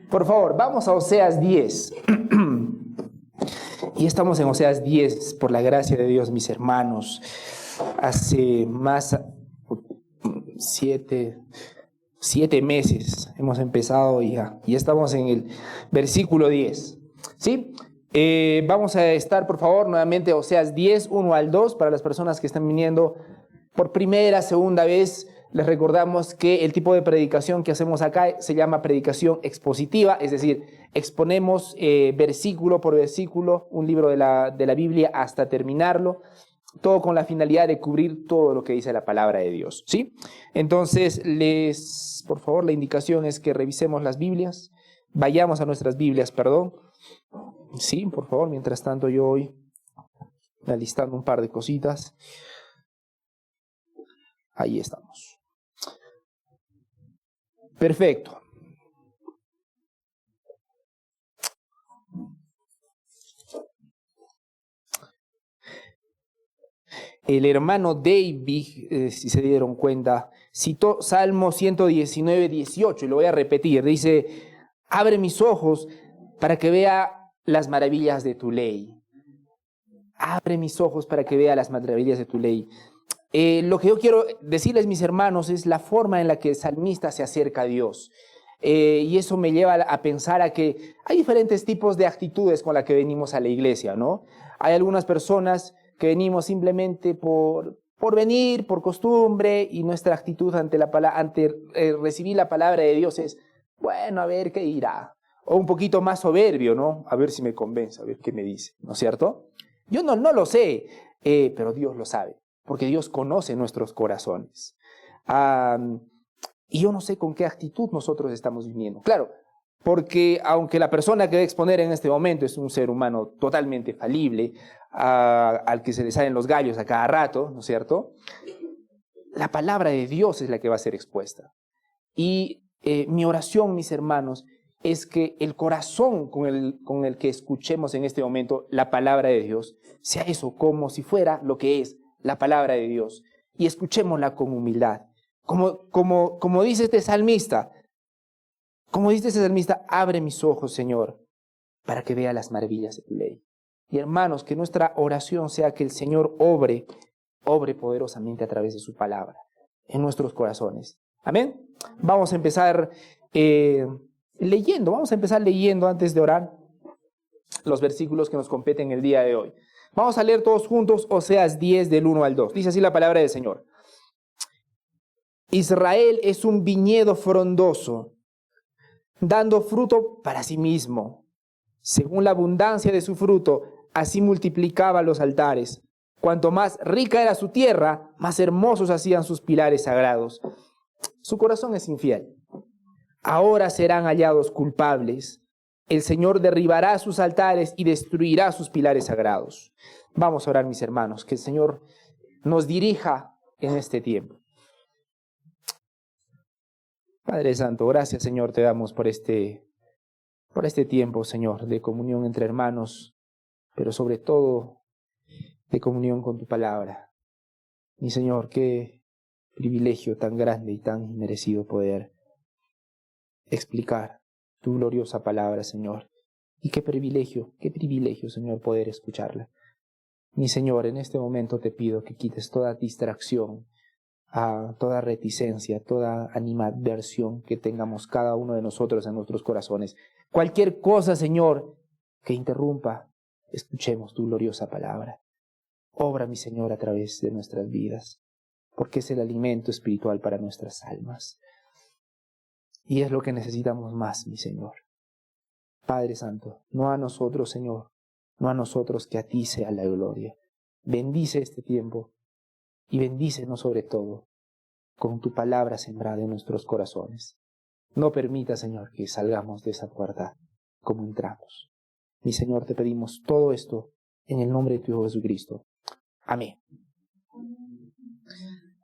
Por favor, vamos a Oseas 10. Y estamos en Oseas 10, por la gracia de Dios, mis hermanos. Hace más 7 meses hemos empezado ya. Y estamos en el versículo 10. ¿Sí? Vamos a estar, por favor, nuevamente Oseas 10, 1 al 2, para las personas que están viniendo por primera, segunda vez. Les recordamos que el tipo de predicación que hacemos acá se llama predicación expositiva, es decir, exponemos versículo por versículo un libro de la Biblia hasta terminarlo, todo con la finalidad de cubrir todo lo que dice la palabra de Dios, ¿sí? Entonces, por favor, la indicación es que revisemos las Biblias, vayamos a nuestras Biblias, perdón. Sí, por favor, mientras tanto yo voy alistando un par de cositas. Ahí estamos. Perfecto. El hermano David, si se dieron cuenta, citó Salmo 119, 18, y lo voy a repetir. Dice, abre mis ojos para que vea las maravillas de tu ley. Abre mis ojos para que vea las maravillas de tu ley. Lo que yo quiero decirles, mis hermanos, es la forma en la que el salmista se acerca a Dios. Y eso me lleva a pensar a que hay diferentes tipos de actitudes con las que venimos a la iglesia, ¿no? Hay algunas personas que venimos simplemente por venir, por costumbre, y nuestra actitud ante recibir la palabra de Dios es, bueno, a ver qué dirá. O un poquito más soberbio, ¿no? A ver si me convence, a ver qué me dice, ¿no es cierto? Yo no lo sé, pero Dios lo sabe. Porque Dios conoce nuestros corazones. Y yo no sé con qué actitud nosotros estamos viviendo. Claro, porque aunque la persona que debe exponer en este momento es un ser humano totalmente falible, al que se le salen los gallos a cada rato, ¿no es cierto? La palabra de Dios es la que va a ser expuesta. Y mi oración, mis hermanos, es que el corazón con el que escuchemos en este momento la palabra de Dios sea eso, como si fuera lo que es la palabra de Dios, y escuchémosla con humildad. Como dice este salmista, abre mis ojos, Señor, para que vea las maravillas de tu ley. Y hermanos, que nuestra oración sea que el Señor obre poderosamente a través de su palabra en nuestros corazones. Amén. Vamos a empezar leyendo antes de orar los versículos que nos competen el día de hoy. Vamos a leer todos juntos Oseas 10 del 1 al 2. Dice así la palabra del Señor. Israel es un viñedo frondoso, dando fruto para sí mismo. Según la abundancia de su fruto, así multiplicaba los altares. Cuanto más rica era su tierra, más hermosos hacían sus pilares sagrados. Su corazón es infiel. Ahora serán hallados culpables. El Señor derribará sus altares y destruirá sus pilares sagrados. Vamos a orar, mis hermanos, que el Señor nos dirija en este tiempo. Padre Santo, gracias, Señor, te damos por este tiempo, Señor, de comunión entre hermanos, pero sobre todo de comunión con tu palabra. Mi Señor, qué privilegio tan grande y tan inmerecido poder explicar tu gloriosa palabra, Señor. Y qué privilegio, Señor, poder escucharla. Mi Señor, en este momento te pido que quites toda distracción, toda reticencia, toda animadversión que tengamos cada uno de nosotros en nuestros corazones. Cualquier cosa, Señor, que interrumpa, escuchemos tu gloriosa palabra. Obra, mi Señor, a través de nuestras vidas, porque es el alimento espiritual para nuestras almas. Y es lo que necesitamos más, mi Señor. Padre Santo, no a nosotros, Señor, no a nosotros, que a ti sea la gloria. Bendice este tiempo y bendícenos sobre todo con tu palabra sembrada en nuestros corazones. No permita, Señor, que salgamos de esa puerta como entramos. Mi Señor, te pedimos todo esto en el nombre de tu Hijo Jesucristo. Amén.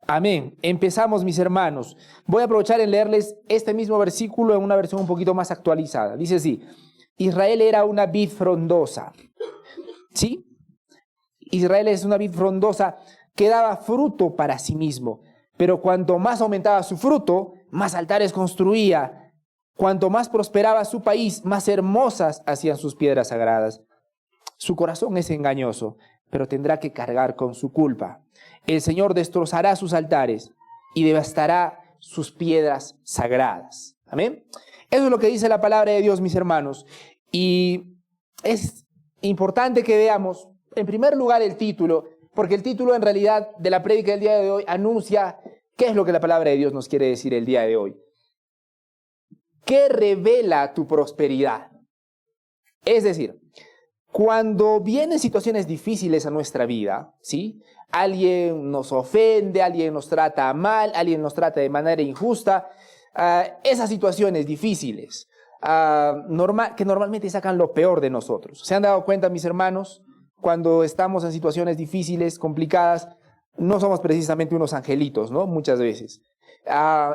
Amén. Empezamos, mis hermanos. Voy a aprovechar en leerles este mismo versículo en una versión un poquito más actualizada. Dice así: Israel era una vid frondosa. ¿Sí? Israel es una vid frondosa que daba fruto para sí mismo. Pero cuanto más aumentaba su fruto, más altares construía Cuanto más prosperaba su país, más hermosas hacían sus piedras sagradas. Su corazón es engañoso, pero tendrá que cargar con su culpa. El Señor destrozará sus altares y devastará sus piedras sagradas. Amén. Eso es lo que dice la palabra de Dios, mis hermanos. Y es importante que veamos, en primer lugar, el título, porque el título en realidad de la prédica del día de hoy anuncia qué es lo que la palabra de Dios nos quiere decir el día de hoy. ¿Qué revela tu prosperidad? Es decir, cuando vienen situaciones difíciles a nuestra vida, ¿sí? Alguien nos ofende, alguien nos trata mal, alguien nos trata de manera injusta, esas situaciones difíciles que normalmente sacan lo peor de nosotros. ¿Se han dado cuenta, mis hermanos? Cuando estamos en situaciones difíciles, complicadas, no somos precisamente unos angelitos, ¿no? Muchas veces.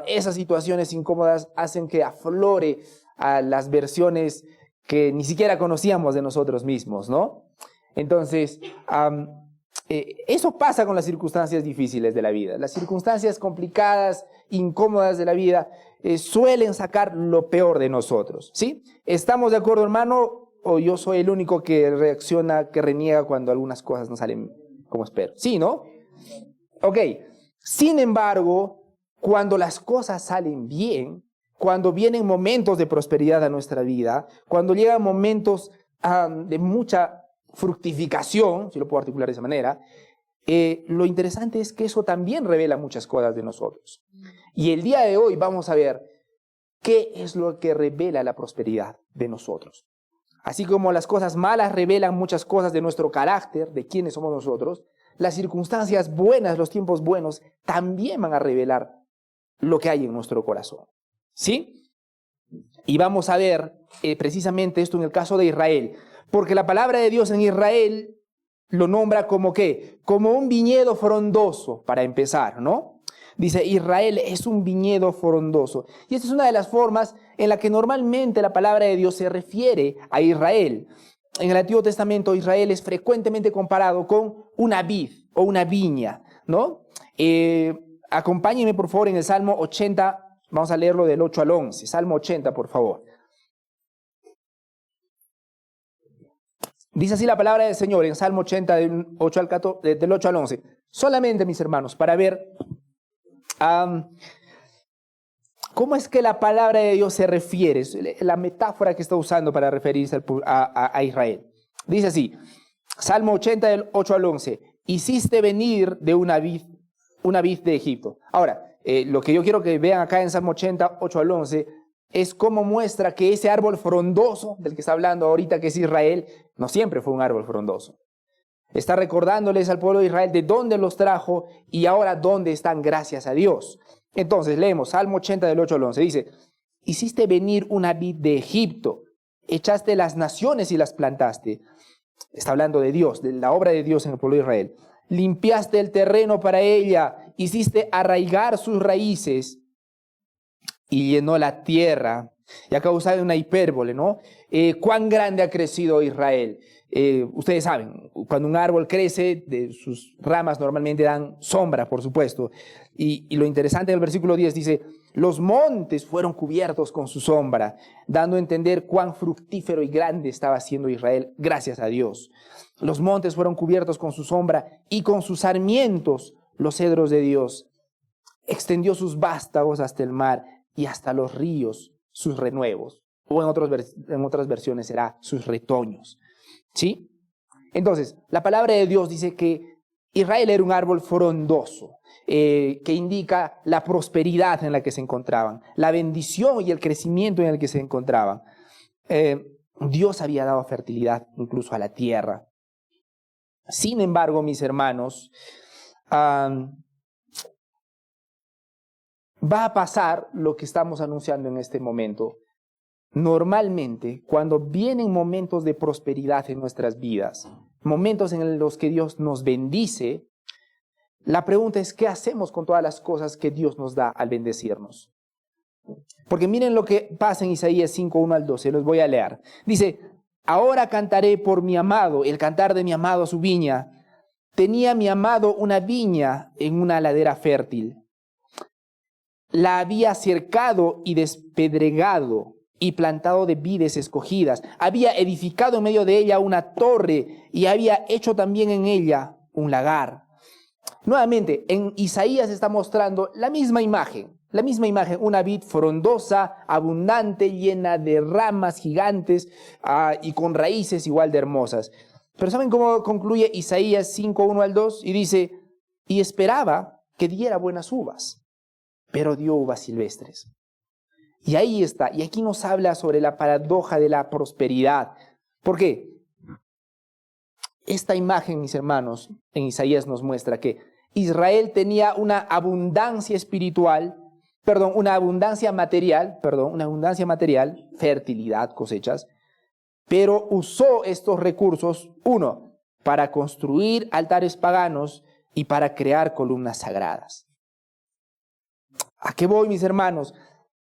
Esas situaciones incómodas hacen que aflore las versiones que ni siquiera conocíamos de nosotros mismos, ¿no? Entonces, eso pasa con las circunstancias difíciles de la vida. Las circunstancias complicadas, incómodas de la vida, suelen sacar lo peor de nosotros, ¿sí? ¿Estamos de acuerdo, hermano? ¿O yo soy el único que reacciona, que reniega cuando algunas cosas no salen como espero? Sí, ¿no? Ok. Sin embargo, cuando las cosas salen bien, cuando vienen momentos de prosperidad a nuestra vida, cuando llegan momentos de mucha fructificación, si lo puedo articular de esa manera, lo interesante es que eso también revela muchas cosas de nosotros. Y el día de hoy vamos a ver qué es lo que revela la prosperidad de nosotros. Así como las cosas malas revelan muchas cosas de nuestro carácter, de quiénes somos nosotros, las circunstancias buenas, los tiempos buenos, también van a revelar lo que hay en nuestro corazón. ¿Sí? Y vamos a ver precisamente esto en el caso de Israel, porque la palabra de Dios en Israel lo nombra como ¿qué? Como un viñedo frondoso, para empezar, ¿no? Dice, Israel es un viñedo frondoso. Y esta es una de las formas en la que normalmente la palabra de Dios se refiere a Israel. En el Antiguo Testamento, Israel es frecuentemente comparado con una vid o una viña, ¿no? Acompáñenme, por favor, en el Salmo 80. Vamos a leerlo del 8 al 11. Salmo 80, por favor. Dice así la palabra del Señor en Salmo 80, del 8 al 11. Solamente, mis hermanos, para ver cómo es que la palabra de Dios se refiere, la metáfora que está usando para referirse a Israel. Dice así, Salmo 80, del 8 al 11. Hiciste venir de una vid de Egipto. Ahora, lo que yo quiero que vean acá en Salmo 80, 8 al 11, es cómo muestra que ese árbol frondoso del que está hablando ahorita, que es Israel, no siempre fue un árbol frondoso. Está recordándoles al pueblo de Israel de dónde los trajo y ahora dónde están, gracias a Dios. Entonces, leemos Salmo 80 del 8 al 11. Dice, hiciste venir una vid de Egipto, echaste las naciones y las plantaste. Está hablando de Dios, de la obra de Dios en el pueblo de Israel. Limpiaste el terreno para ella, hiciste arraigar sus raíces y llenó la tierra. Y acá usa una hipérbole, ¿no? ¿Cuán grande ha crecido Israel? Ustedes saben, cuando un árbol crece, de sus ramas normalmente dan sombra, por supuesto. Y lo interesante del versículo 10 dice, los montes fueron cubiertos con su sombra, dando a entender cuán fructífero y grande estaba siendo Israel, gracias a Dios. Los montes fueron cubiertos con su sombra y con sus sarmientos los cedros de Dios. Extendió sus vástagos hasta el mar y hasta los ríos sus renuevos. O en otras versiones será sus retoños. ¿Sí? Entonces, la palabra de Dios dice que Israel era un árbol frondoso, que indica la prosperidad en la que se encontraban, la bendición y el crecimiento en el que se encontraban. Dios había dado fertilidad incluso a la tierra. Sin embargo, mis hermanos, va a pasar lo que estamos anunciando en este momento. Normalmente, cuando vienen momentos de prosperidad en nuestras vidas, momentos en los que Dios nos bendice, la pregunta es, ¿qué hacemos con todas las cosas que Dios nos da al bendecirnos? Porque miren lo que pasa en Isaías 5, 1 al 12, los voy a leer. Dice, ahora cantaré por mi amado, el cantar de mi amado a su viña. Tenía mi amado una viña en una ladera fértil. la había cercado y despedregado y plantado de vides escogidas. Había edificado en medio de ella una torre y había hecho también en ella un lagar. Nuevamente, en Isaías está mostrando la misma imagen, una vid frondosa, abundante, llena de ramas gigantes y con raíces igual de hermosas. Pero ¿saben cómo concluye Isaías 5, 1 al 2? Y dice, y esperaba que diera buenas uvas, pero dio uvas silvestres. Y ahí está, y aquí nos habla sobre la paradoja de la prosperidad. ¿Por qué? Esta imagen, mis hermanos, en Isaías nos muestra que Israel tenía una abundancia material, fertilidad, cosechas, pero usó estos recursos, uno, para construir altares paganos y para crear columnas sagradas. ¿A qué voy, mis hermanos?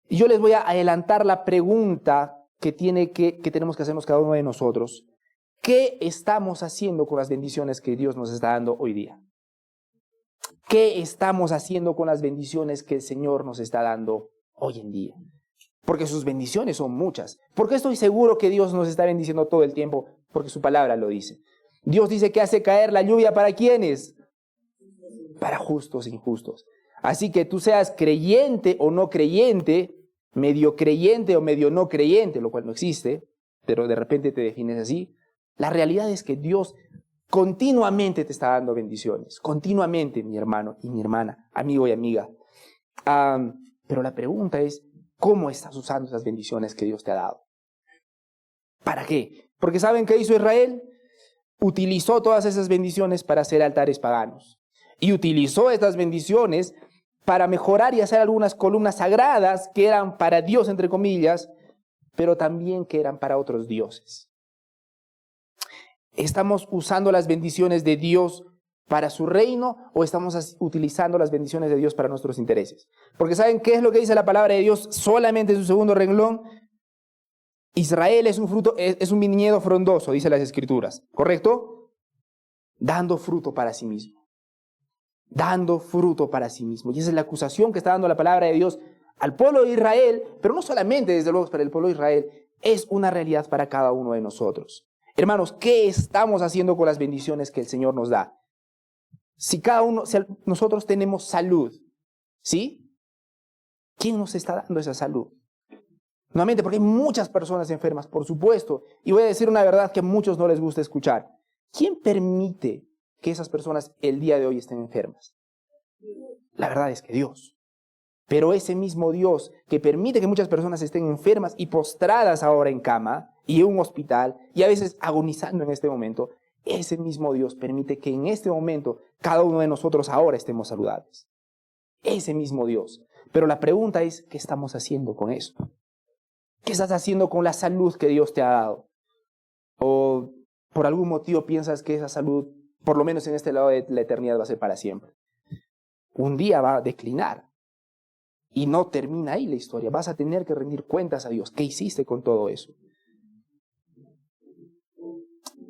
Yo les voy a adelantar la pregunta que tenemos que hacernos cada uno de nosotros. ¿Qué estamos haciendo con las bendiciones que Dios nos está dando hoy día? ¿Qué estamos haciendo con las bendiciones que el Señor nos está dando hoy en día? Porque sus bendiciones son muchas. ¿Por qué estoy seguro que Dios nos está bendiciendo todo el tiempo? Porque su palabra lo dice. Dios dice que hace caer la lluvia ¿para quiénes? Para justos e injustos. Así que tú seas creyente o no creyente, medio creyente o medio no creyente, lo cual no existe, pero de repente te defines así. La realidad es que Dios continuamente te está dando bendiciones, continuamente, mi hermano y mi hermana, amigo y amiga. Pero la pregunta es, ¿cómo estás usando esas bendiciones que Dios te ha dado? ¿Para qué? Porque ¿saben qué hizo Israel? Utilizó todas esas bendiciones para hacer altares paganos. Y utilizó estas bendiciones para mejorar y hacer algunas columnas sagradas que eran para Dios, entre comillas, pero también que eran para otros dioses. ¿Estamos usando las bendiciones de Dios para su reino o estamos utilizando las bendiciones de Dios para nuestros intereses? Porque ¿saben qué es lo que dice la palabra de Dios solamente en su segundo renglón? Israel es un viñedo frondoso, dice las Escrituras, ¿correcto? Dando fruto para sí mismo. Dando fruto para sí mismo. Y esa es la acusación que está dando la palabra de Dios al pueblo de Israel, pero no solamente desde luego para el pueblo de Israel, es una realidad para cada uno de nosotros. Hermanos, ¿qué estamos haciendo con las bendiciones que el Señor nos da? Si nosotros tenemos salud, ¿sí? ¿Quién nos está dando esa salud? Nuevamente, porque hay muchas personas enfermas, por supuesto, y voy a decir una verdad que a muchos no les gusta escuchar. ¿Quién permite que esas personas el día de hoy estén enfermas? La verdad es que Dios. Pero ese mismo Dios que permite que muchas personas estén enfermas y postradas ahora en cama y en un hospital y a veces agonizando en este momento, ese mismo Dios permite que en este momento cada uno de nosotros ahora estemos saludables. Ese mismo Dios. Pero la pregunta es, ¿qué estamos haciendo con eso? ¿Qué estás haciendo con la salud que Dios te ha dado? ¿O por algún motivo piensas que esa salud, por lo menos en este lado de la eternidad, va a ser para siempre? Un día va a declinar. Y no termina ahí la historia. Vas a tener que rendir cuentas a Dios. ¿Qué hiciste con todo eso?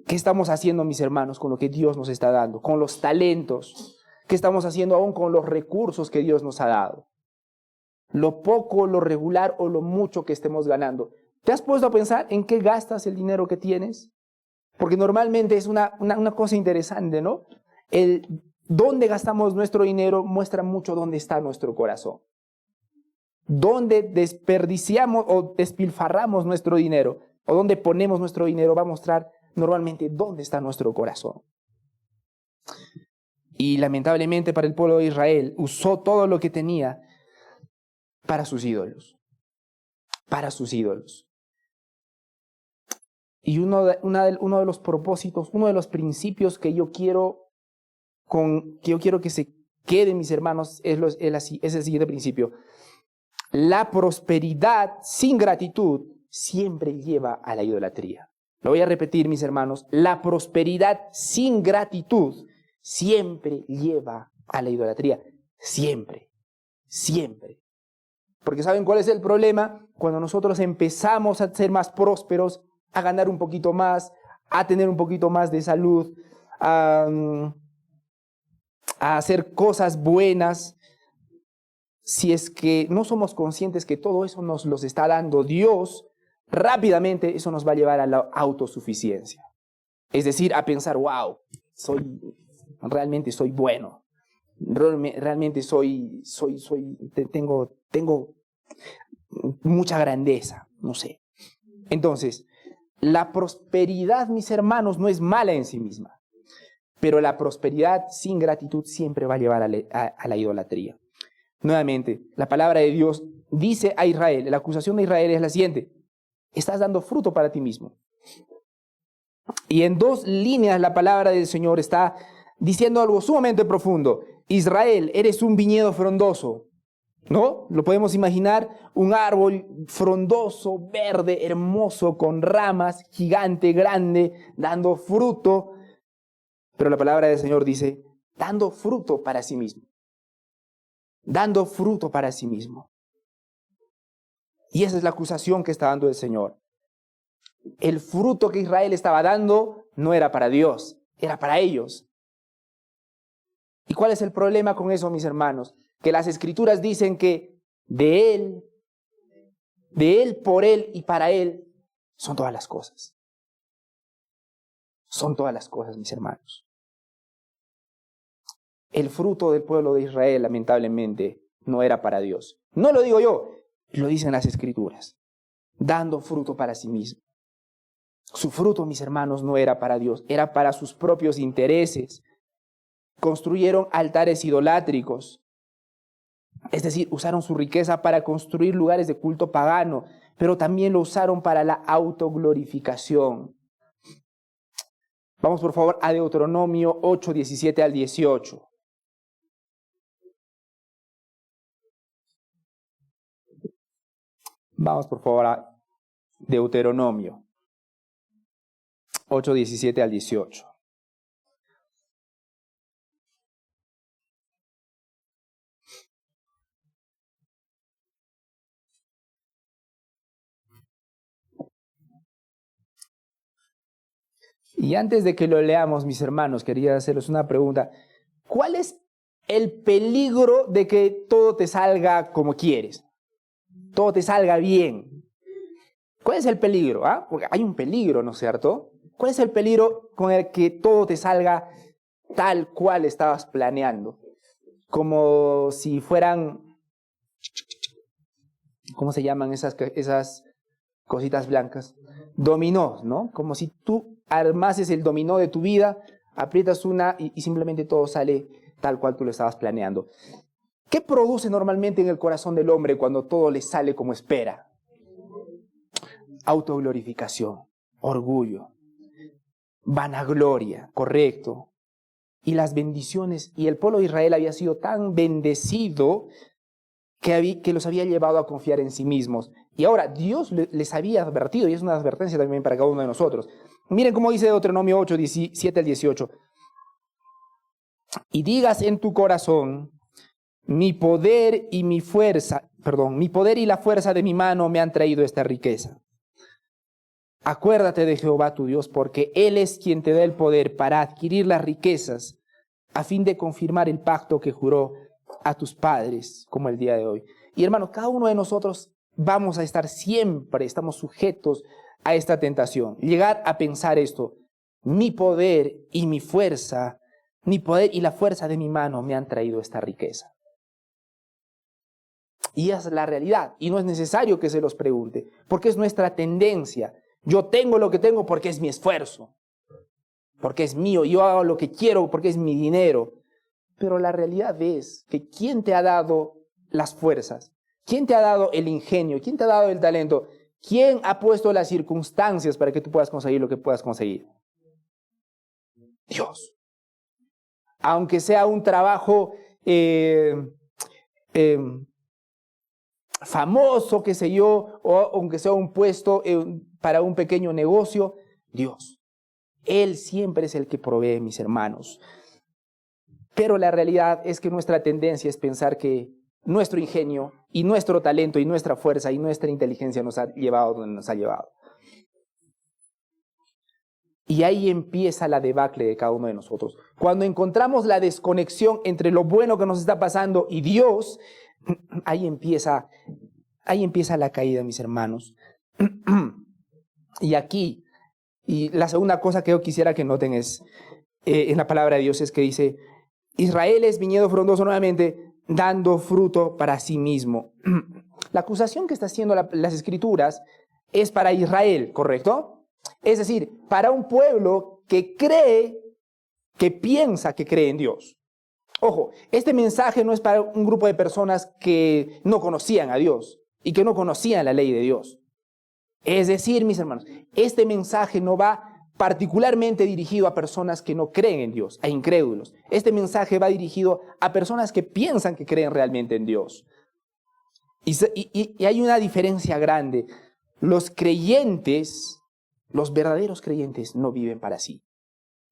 ¿Qué estamos haciendo, mis hermanos, con lo que Dios nos está dando? Con los talentos. ¿Qué estamos haciendo aún con los recursos que Dios nos ha dado? Lo poco, lo regular o lo mucho que estemos ganando. ¿Te has puesto a pensar en qué gastas el dinero que tienes? Porque normalmente es una cosa interesante, ¿no? El dónde gastamos nuestro dinero muestra mucho dónde está nuestro corazón. Dónde desperdiciamos o despilfarramos nuestro dinero o dónde ponemos nuestro dinero va a mostrar normalmente dónde está nuestro corazón. Y lamentablemente para el pueblo de Israel usó todo lo que tenía para sus ídolos. Para sus ídolos. Y uno de los propósitos, uno de los principios que yo quiero que se quede, mis hermanos, es el siguiente principio. La prosperidad sin gratitud siempre lleva a la idolatría. Lo voy a repetir, mis hermanos. La prosperidad sin gratitud siempre lleva a la idolatría. Siempre. Siempre. Porque ¿saben cuál es el problema? Cuando nosotros empezamos a ser más prósperos, a ganar un poquito más, a tener un poquito más de salud, a hacer cosas buenas, si es que no somos conscientes que todo eso nos los está dando Dios, rápidamente eso nos va a llevar a la autosuficiencia. Es decir, a pensar, wow, realmente soy bueno, realmente tengo mucha grandeza, no sé. Entonces, la prosperidad, mis hermanos, no es mala en sí misma, pero la prosperidad sin gratitud siempre va a llevar a la idolatría. Nuevamente, la palabra de Dios dice a Israel, la acusación de Israel es la siguiente: estás dando fruto para ti mismo. Y en 2 líneas la palabra del Señor está diciendo algo sumamente profundo. Israel, eres un viñedo frondoso, ¿no? Lo podemos imaginar, un árbol frondoso, verde, hermoso, con ramas, gigante, grande, dando fruto. Pero la palabra del Señor dice, dando fruto para sí mismo. Dando fruto para sí mismo. Y esa es la acusación que está dando el Señor. El fruto que Israel estaba dando no era para Dios, era para ellos. ¿Y cuál es el problema con eso, mis hermanos? Que las Escrituras dicen que de Él, por Él y para Él son todas las cosas. Son todas las cosas, mis hermanos. El fruto del pueblo de Israel, lamentablemente, no era para Dios. No lo digo yo, lo dicen las Escrituras. Dando fruto para sí mismo. Su fruto, mis hermanos, no era para Dios, era para sus propios intereses. Construyeron altares idolátricos. Es decir, usaron su riqueza para construir lugares de culto pagano, pero también lo usaron para la autoglorificación. Vamos por favor a Deuteronomio 8, 17 al 18. Vamos por favor a Deuteronomio 8, 17 al 18. Y antes de que lo leamos, mis hermanos, quería hacerles una pregunta. ¿Cuál es el peligro de que todo te salga como quieres? Todo te salga bien. ¿Cuál es el peligro? Porque hay un peligro, ¿no es cierto? ¿Cuál es el peligro con el que todo te salga tal cual estabas planeando? Como si fueran, ¿cómo se llaman esas cositas blancas? Dominó, ¿no? Como si tú armases el dominó de tu vida, aprietas una y simplemente todo sale tal cual tú lo estabas planeando. ¿Qué produce normalmente en el corazón del hombre cuando todo le sale como espera? Autoglorificación, orgullo, vanagloria, correcto. Y las bendiciones, y el pueblo de Israel había sido tan bendecido que los había llevado a confiar en sí mismos. Y ahora Dios les había advertido, y es una advertencia también para cada uno de nosotros. Miren cómo dice Deuteronomio 8, 17 al 18. Y digas en tu corazón, mi poder y la fuerza de mi mano me han traído esta riqueza. Acuérdate de Jehová tu Dios, porque Él es quien te da el poder para adquirir las riquezas, a fin de confirmar el pacto que juró a tus padres, como el día de hoy. Y hermanos, cada uno de nosotros vamos a estar siempre, estamos sujetos a esta tentación. Llegar a pensar esto: mi poder y mi fuerza, mi poder y la fuerza de mi mano me han traído esta riqueza. Y esa es la realidad, y no es necesario que se los pregunte, porque es nuestra tendencia. Yo tengo lo que tengo porque es mi esfuerzo, porque es mío, yo hago lo que quiero porque es mi dinero. Pero la realidad es que ¿quién te ha dado las fuerzas? ¿Quién te ha dado el ingenio? ¿Quién te ha dado el talento? ¿Quién ha puesto las circunstancias para que tú puedas conseguir lo que puedas conseguir? Dios. Aunque sea un trabajo famoso, qué sé yo, o aunque sea un puesto para un pequeño negocio, Dios. Él siempre es el que provee, mis hermanos. Pero la realidad es que nuestra tendencia es pensar que nuestro ingenio y nuestro talento y nuestra fuerza y nuestra inteligencia nos ha llevado donde nos ha llevado. Y ahí empieza la debacle de cada uno de nosotros. Cuando encontramos la desconexión entre lo bueno que nos está pasando y Dios, ahí empieza la caída, mis hermanos. Y la segunda cosa que yo quisiera que noten es, en la palabra de Dios, es que dice, Israel es viñedo frondoso nuevamente, dando fruto para sí mismo. La acusación que está haciendo las Escrituras es para Israel, ¿correcto? Es decir, para un pueblo que cree, que piensa que cree en Dios. Ojo, este mensaje no es para un grupo de personas que no conocían a Dios y que no conocían la ley de Dios. Es decir, mis hermanos, este mensaje no va particularmente dirigido a personas que no creen en Dios, a incrédulos. Este mensaje va dirigido a personas que piensan que creen realmente en Dios. Y hay una diferencia grande. Los creyentes, los verdaderos creyentes, no viven para sí,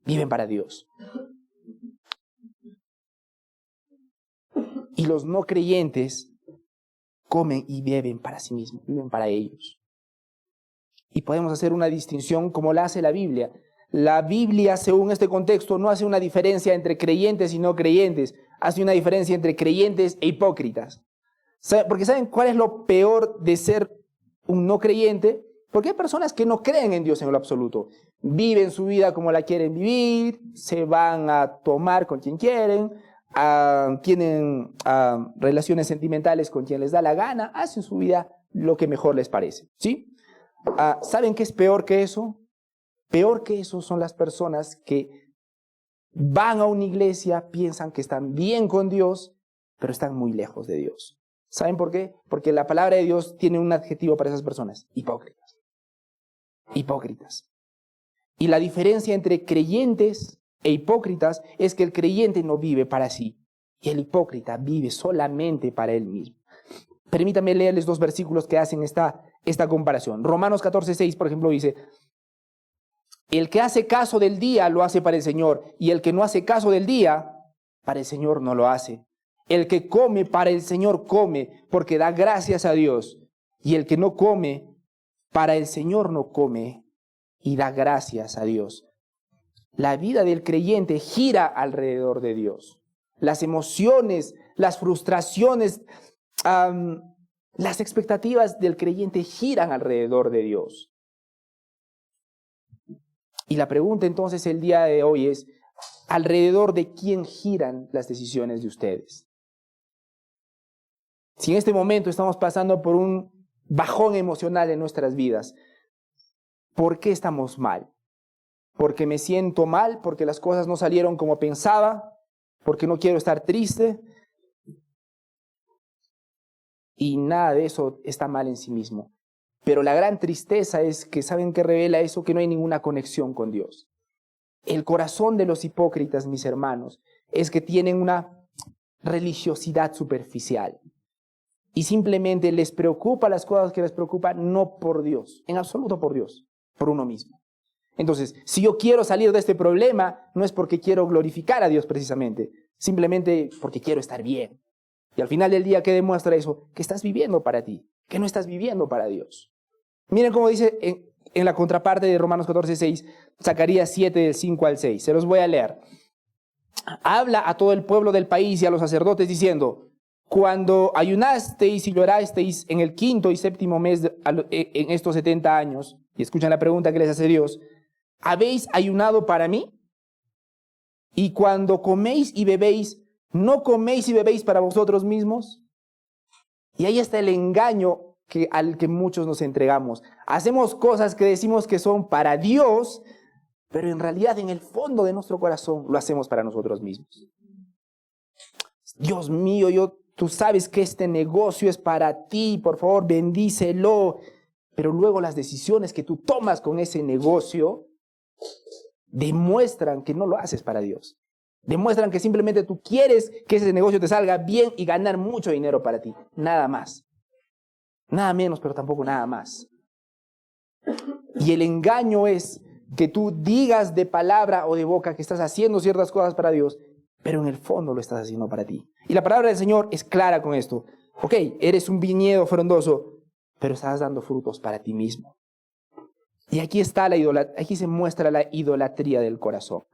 viven para Dios. Y los no creyentes comen y beben para sí mismos, viven para ellos. Y podemos hacer una distinción como la hace la Biblia. La Biblia, según este contexto, no hace una diferencia entre creyentes y no creyentes. Hace una diferencia entre creyentes e hipócritas. Porque ¿saben cuál es lo peor de ser un no creyente? Porque hay personas que no creen en Dios en lo absoluto. Viven su vida como la quieren vivir, se van a tomar con quien quieren, tienen relaciones sentimentales con quien les da la gana, hacen su vida lo que mejor les parece, ¿sí? ¿Saben qué es peor que eso? Peor que eso son las personas que van a una iglesia, piensan que están bien con Dios, pero están muy lejos de Dios. ¿Saben por qué? Porque la palabra de Dios tiene un adjetivo para esas personas: hipócritas. Hipócritas. Y la diferencia entre creyentes e hipócritas es que el creyente no vive para sí y el hipócrita vive solamente para él mismo. Permítanme leerles 2 versículos que hacen esta comparación. Romanos 14:6, por ejemplo, dice: el que hace caso del día lo hace para el Señor, y el que no hace caso del día, para el Señor no lo hace. El que come para el Señor come, porque da gracias a Dios, y el que no come, para el Señor no come, y da gracias a Dios. La vida del creyente gira alrededor de Dios. Las emociones, las frustraciones, las expectativas del creyente giran alrededor de Dios. Y la pregunta entonces el día de hoy es: ¿alrededor de quién giran las decisiones de ustedes? Si en este momento estamos pasando por un bajón emocional en nuestras vidas, ¿por qué estamos mal? ¿Porque me siento mal? ¿Porque las cosas no salieron como pensaba? ¿Porque no quiero estar triste? Y nada de eso está mal en sí mismo. Pero la gran tristeza es que, ¿saben qué revela eso? Que no hay ninguna conexión con Dios. El corazón de los hipócritas, mis hermanos, es que tienen una religiosidad superficial. Y simplemente les preocupa las cosas que les preocupan, no por Dios, en absoluto por Dios, por uno mismo. Entonces, si yo quiero salir de este problema, no es porque quiero glorificar a Dios precisamente, simplemente porque quiero estar bien. Y al final del día, ¿qué demuestra eso? Que estás viviendo para ti, que no estás viviendo para Dios. Miren cómo dice en la contraparte de Romanos 14:6, Zacarías 7, del 5 al 6. Se los voy a leer. Habla a todo el pueblo del país y a los sacerdotes diciendo: cuando ayunasteis y llorasteis en el 5º y 7º mes en estos 70 años, y escuchan la pregunta que les hace Dios, ¿habéis ayunado para mí? Y cuando coméis y bebéis, ¿no coméis y bebéis para vosotros mismos? Y ahí está el engaño al que muchos nos entregamos. Hacemos cosas que decimos que son para Dios, pero en realidad en el fondo de nuestro corazón lo hacemos para nosotros mismos. Dios mío, tú sabes que este negocio es para ti, por favor, bendícelo. Pero luego las decisiones que tú tomas con ese negocio demuestran que no lo haces para Dios. Demuestran que simplemente tú quieres que ese negocio te salga bien y ganar mucho dinero para ti. Nada más. Nada menos, pero tampoco nada más. Y el engaño es que tú digas de palabra o de boca que estás haciendo ciertas cosas para Dios, pero en el fondo lo estás haciendo para ti. Y la palabra del Señor es clara con esto. Ok, eres un viñedo frondoso, pero estás dando frutos para ti mismo. Y aquí se muestra la idolatría del corazón.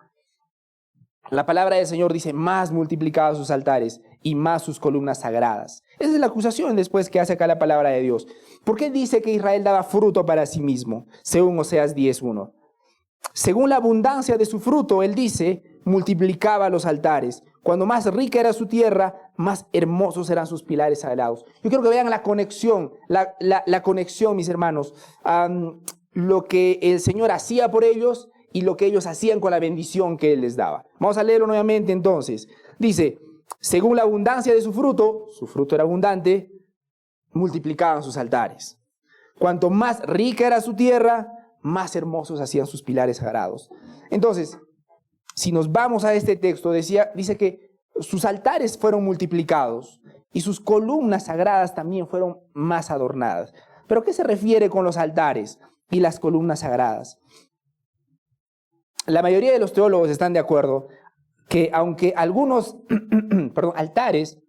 La palabra del Señor dice: más multiplicados sus altares y más sus columnas sagradas. Esa es la acusación después que hace acá la palabra de Dios. ¿Por qué dice que Israel daba fruto para sí mismo? Según Oseas 10:1. Según la abundancia de su fruto, él dice, multiplicaba los altares. Cuando más rica era su tierra, más hermosos eran sus pilares sagrados. Yo quiero que vean la conexión, la conexión, mis hermanos, lo que el Señor hacía por ellos y lo que ellos hacían con la bendición que Él les daba. Vamos a leerlo nuevamente entonces. Dice, según la abundancia de su fruto era abundante, multiplicaban sus altares. Cuanto más rica era su tierra, más hermosos hacían sus pilares sagrados. Entonces, si nos vamos a este texto, dice que sus altares fueron multiplicados y sus columnas sagradas también fueron más adornadas. ¿Pero qué se refiere con los altares y las columnas sagradas? La mayoría de los teólogos están de acuerdo que aunque algunos altares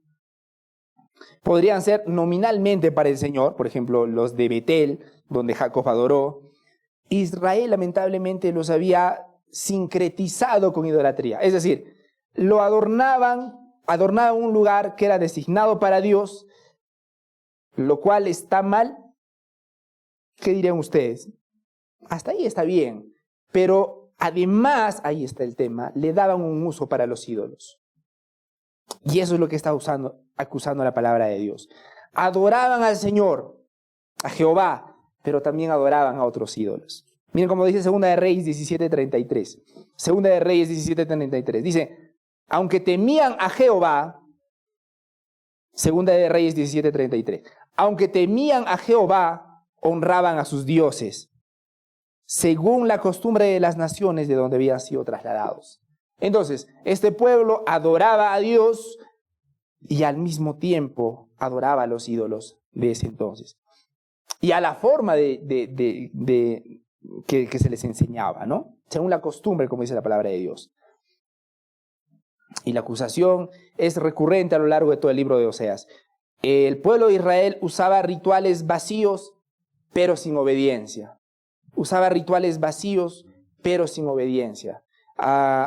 podrían ser nominalmente para el Señor, por ejemplo, los de Betel, donde Jacob adoró, Israel lamentablemente los había sincretizado con idolatría. Es decir, lo adornaban un lugar que era designado para Dios, lo cual está mal. ¿Qué dirían ustedes? Hasta ahí está bien, pero además, ahí está el tema, le daban un uso para los ídolos. Y eso es lo que está acusando la palabra de Dios. Adoraban al Señor, a Jehová, pero también adoraban a otros ídolos. Miren cómo dice Segunda de Reyes 17:33. Segunda de Reyes 17:33. Dice, aunque temían a Jehová, Segunda de Reyes 17:33. Aunque temían a Jehová, honraban a sus dioses, según la costumbre de las naciones de donde habían sido trasladados. Entonces, este pueblo adoraba a Dios y al mismo tiempo adoraba a los ídolos de ese entonces. Y a la forma que se les enseñaba, ¿no? Según la costumbre, como dice la palabra de Dios. Y la acusación es recurrente a lo largo de todo el libro de Oseas. El pueblo de Israel usaba rituales vacíos, pero sin obediencia. Usaba rituales vacíos, pero sin obediencia.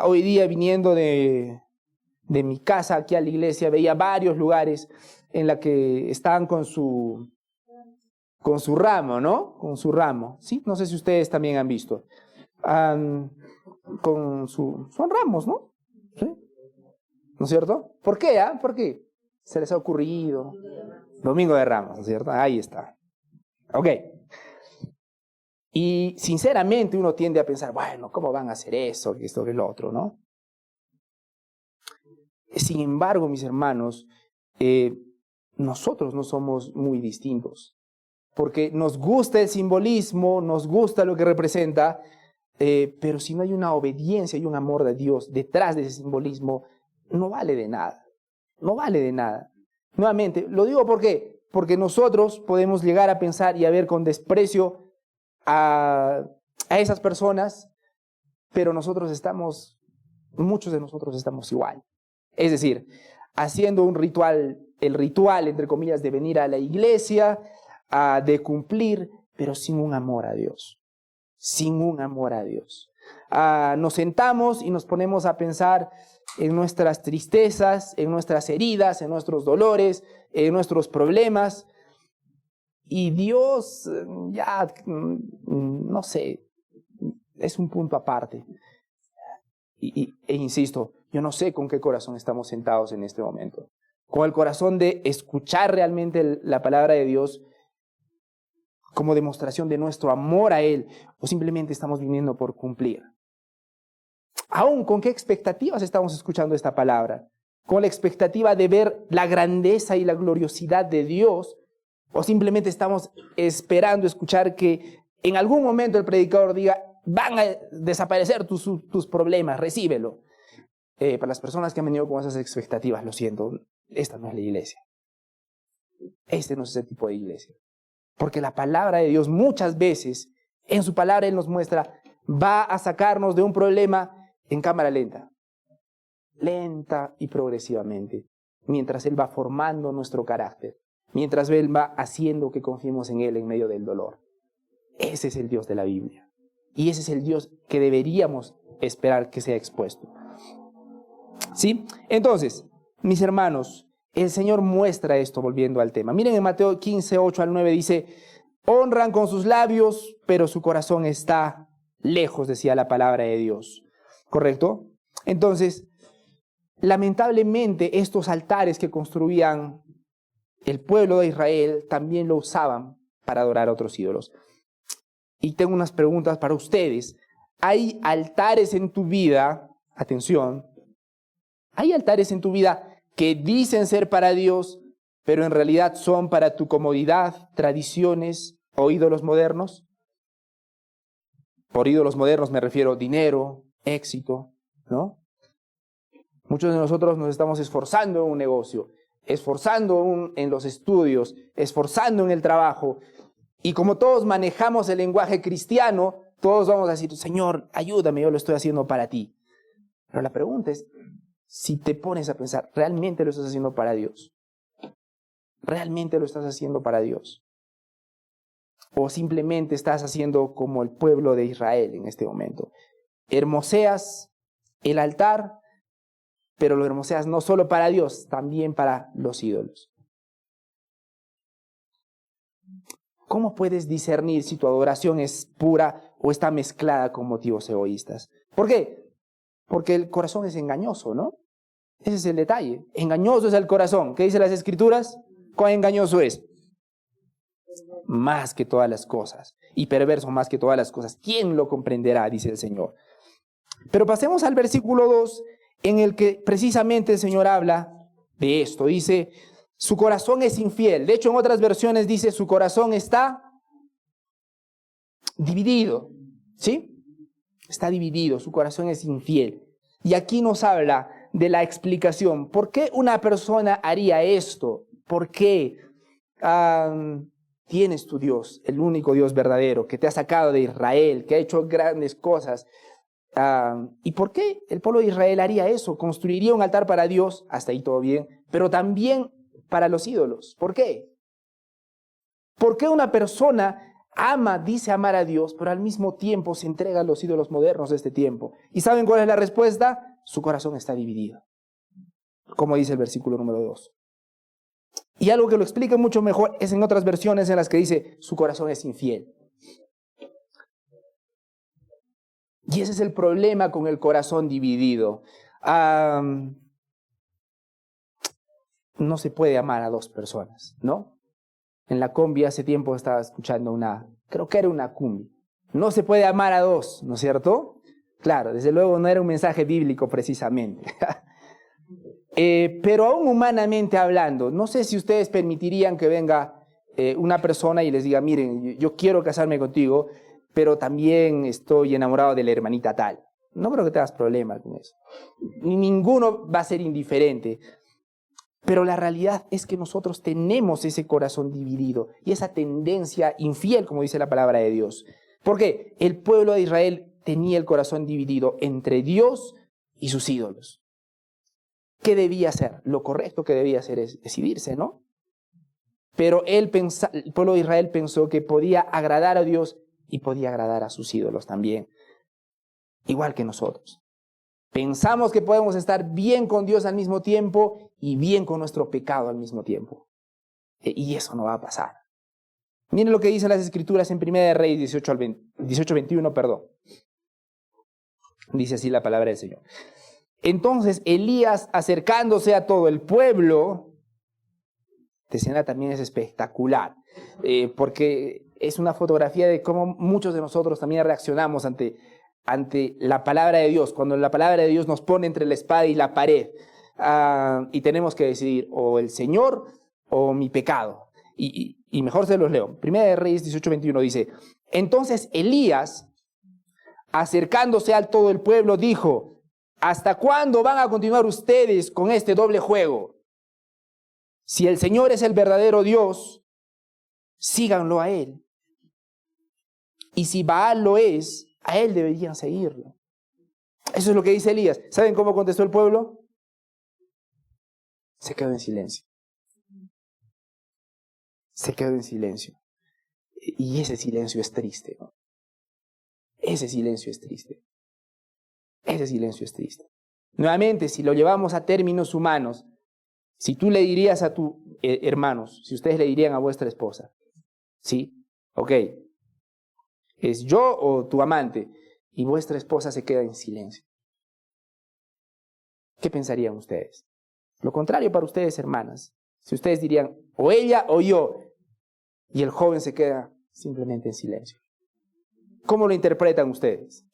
Hoy día, viniendo de mi casa aquí a la iglesia, veía varios lugares en la que estaban con su ramo, ¿no? Con su ramo, ¿sí? No sé si ustedes también han visto. Son ramos, ¿no? ¿Sí? ¿No es cierto? ¿Por qué? ¿Por qué? Se les ha ocurrido. Domingo de Ramos, ¿no es cierto? Ahí está. Ok. Y sinceramente uno tiende a pensar, bueno, ¿cómo van a hacer eso, que esto, que lo otro, ¿no? Sin embargo, mis hermanos, nosotros no somos muy distintos, porque nos gusta el simbolismo, nos gusta lo que representa, pero si no hay una obediencia y un amor de Dios detrás de ese simbolismo, no vale de nada, no vale de nada. Nuevamente, lo digo porque nosotros podemos llegar a pensar y a ver con desprecio a esas personas, pero muchos de nosotros estamos igual. Es decir, haciendo un ritual, el ritual, entre comillas, de venir a la iglesia, de cumplir, pero sin un amor a Dios. Sin un amor a Dios. Nos sentamos y nos ponemos a pensar en nuestras tristezas, en nuestras heridas, en nuestros dolores, en nuestros problemas. Y Dios, ya, no sé, es un punto aparte. E insisto, yo no sé con qué corazón estamos sentados en este momento. Con el corazón de escuchar realmente la palabra de Dios como demostración de nuestro amor a Él, o simplemente estamos viniendo por cumplir. Aún, ¿con qué expectativas estamos escuchando esta palabra? ¿Con la expectativa de ver la grandeza y la gloriosidad de Dios? ¿O simplemente estamos esperando escuchar que en algún momento el predicador diga, van a desaparecer tus problemas, recíbelo? Para las personas que han venido con esas expectativas, lo siento, esta no es la iglesia. Este no es ese tipo de iglesia. Porque la palabra de Dios muchas veces, en su palabra Él nos muestra, va a sacarnos de un problema en cámara lenta. Lenta y progresivamente. Mientras Él va formando nuestro carácter. Mientras Él va haciendo que confiemos en Él en medio del dolor. Ese es el Dios de la Biblia. Y ese es el Dios que deberíamos esperar que sea expuesto. ¿Sí? Entonces, mis hermanos, el Señor muestra esto volviendo al tema. Miren en Mateo 15, 8 al 9 dice, honran con sus labios, pero su corazón está lejos, decía la palabra de Dios. ¿Correcto? Entonces, lamentablemente estos altares que construían el pueblo de Israel también lo usaban para adorar a otros ídolos. Y tengo unas preguntas para ustedes. ¿Hay altares en tu vida? Atención. ¿Hay altares en tu vida que dicen ser para Dios, pero en realidad son para tu comodidad, tradiciones o ídolos modernos? Por ídolos modernos me refiero dinero, éxito, ¿no? Muchos de nosotros nos estamos esforzando en un negocio, esforzando en los estudios, esforzando en el trabajo. Y como todos manejamos el lenguaje cristiano, todos vamos a decir, Señor, ayúdame, yo lo estoy haciendo para ti. Pero la pregunta es, si te pones a pensar, ¿realmente lo estás haciendo para Dios? ¿Realmente lo estás haciendo para Dios? ¿O simplemente estás haciendo como el pueblo de Israel en este momento? Hermoseas el altar, pero lo hermoseas no solo para Dios, también para los ídolos. ¿Cómo puedes discernir si tu adoración es pura o está mezclada con motivos egoístas? ¿Por qué? Porque el corazón es engañoso, ¿no? Ese es el detalle. Engañoso es el corazón. ¿Qué dicen las Escrituras? ¿Cuán engañoso es? Más que todas las cosas. Y perverso más que todas las cosas. ¿Quién lo comprenderá? Dice el Señor. Pero pasemos al versículo 2, en el que precisamente el Señor habla de esto. Dice, su corazón es infiel. De hecho, en otras versiones dice, su corazón está dividido. ¿Sí? Está dividido, su corazón es infiel. Y aquí nos habla de la explicación. ¿Por qué una persona haría esto? ¿Por qué tienes tu Dios, el único Dios verdadero, que te ha sacado de Israel, que ha hecho grandes cosas? ¿Y por qué el pueblo de Israel haría eso? Construiría un altar para Dios, hasta ahí todo bien, pero también para los ídolos. ¿Por qué? ¿Por qué una persona dice amar a Dios, pero al mismo tiempo se entrega a los ídolos modernos de este tiempo? ¿Y saben cuál es la respuesta? Su corazón está dividido, como dice el versículo número 2. Y algo que lo explica mucho mejor es en otras versiones en las que dice, su corazón es infiel. Y ese es el problema con el corazón dividido. No se puede amar a dos personas, ¿no? En la combi hace tiempo estaba escuchando creo que era una cumbia. No se puede amar a dos, ¿no es cierto? Claro, desde luego no era un mensaje bíblico precisamente. Pero aún humanamente hablando, no sé si ustedes permitirían que venga una persona y les diga, miren, yo quiero casarme contigo, pero también estoy enamorado de la hermanita tal. No creo que tengas problemas con eso. Ninguno va a ser indiferente. Pero la realidad es que nosotros tenemos ese corazón dividido y esa tendencia infiel, como dice la palabra de Dios. ¿Por qué? El pueblo de Israel tenía el corazón dividido entre Dios y sus ídolos. ¿Qué debía hacer? Lo correcto que debía hacer es decidirse, ¿no? Pero el pueblo de Israel pensó que podía agradar a Dios y podía agradar a sus ídolos también, igual que nosotros. Pensamos que podemos estar bien con Dios al mismo tiempo y bien con nuestro pecado al mismo tiempo. Y eso no va a pasar. Miren lo que dicen las Escrituras en 1 Reyes 18:21, perdón. Dice así la palabra del Señor. Entonces Elías, acercándose a todo el pueblo, esta escena también es espectacular, porque es una fotografía de cómo muchos de nosotros también reaccionamos ante la palabra de Dios, cuando la palabra de Dios nos pone entre la espada y la pared, y tenemos que decidir o el Señor o mi pecado. Y mejor se los leo. 1 Reyes 18:21 dice, entonces Elías, acercándose a todo el pueblo, dijo, ¿hasta cuándo van a continuar ustedes con este doble juego? Si el Señor es el verdadero Dios, síganlo a Él. Y si Baal lo es, a Él deberían seguirlo. Eso es lo que dice Elías. ¿Saben cómo contestó el pueblo? Se quedó en silencio. Se quedó en silencio. Y ese silencio es triste, ¿no? Ese silencio es triste. Ese silencio es triste. Nuevamente, si lo llevamos a términos humanos, Si tú le dirías a tus hermanos, si ustedes le dirían a vuestra esposa, ¿sí? Ok, ¿es yo o tu amante? Y vuestra esposa se queda en silencio. ¿Qué pensarían ustedes? Lo contrario para ustedes, hermanas. Si ustedes dirían, o ella o yo, y el joven se queda simplemente en silencio. ¿Cómo lo interpretan ustedes?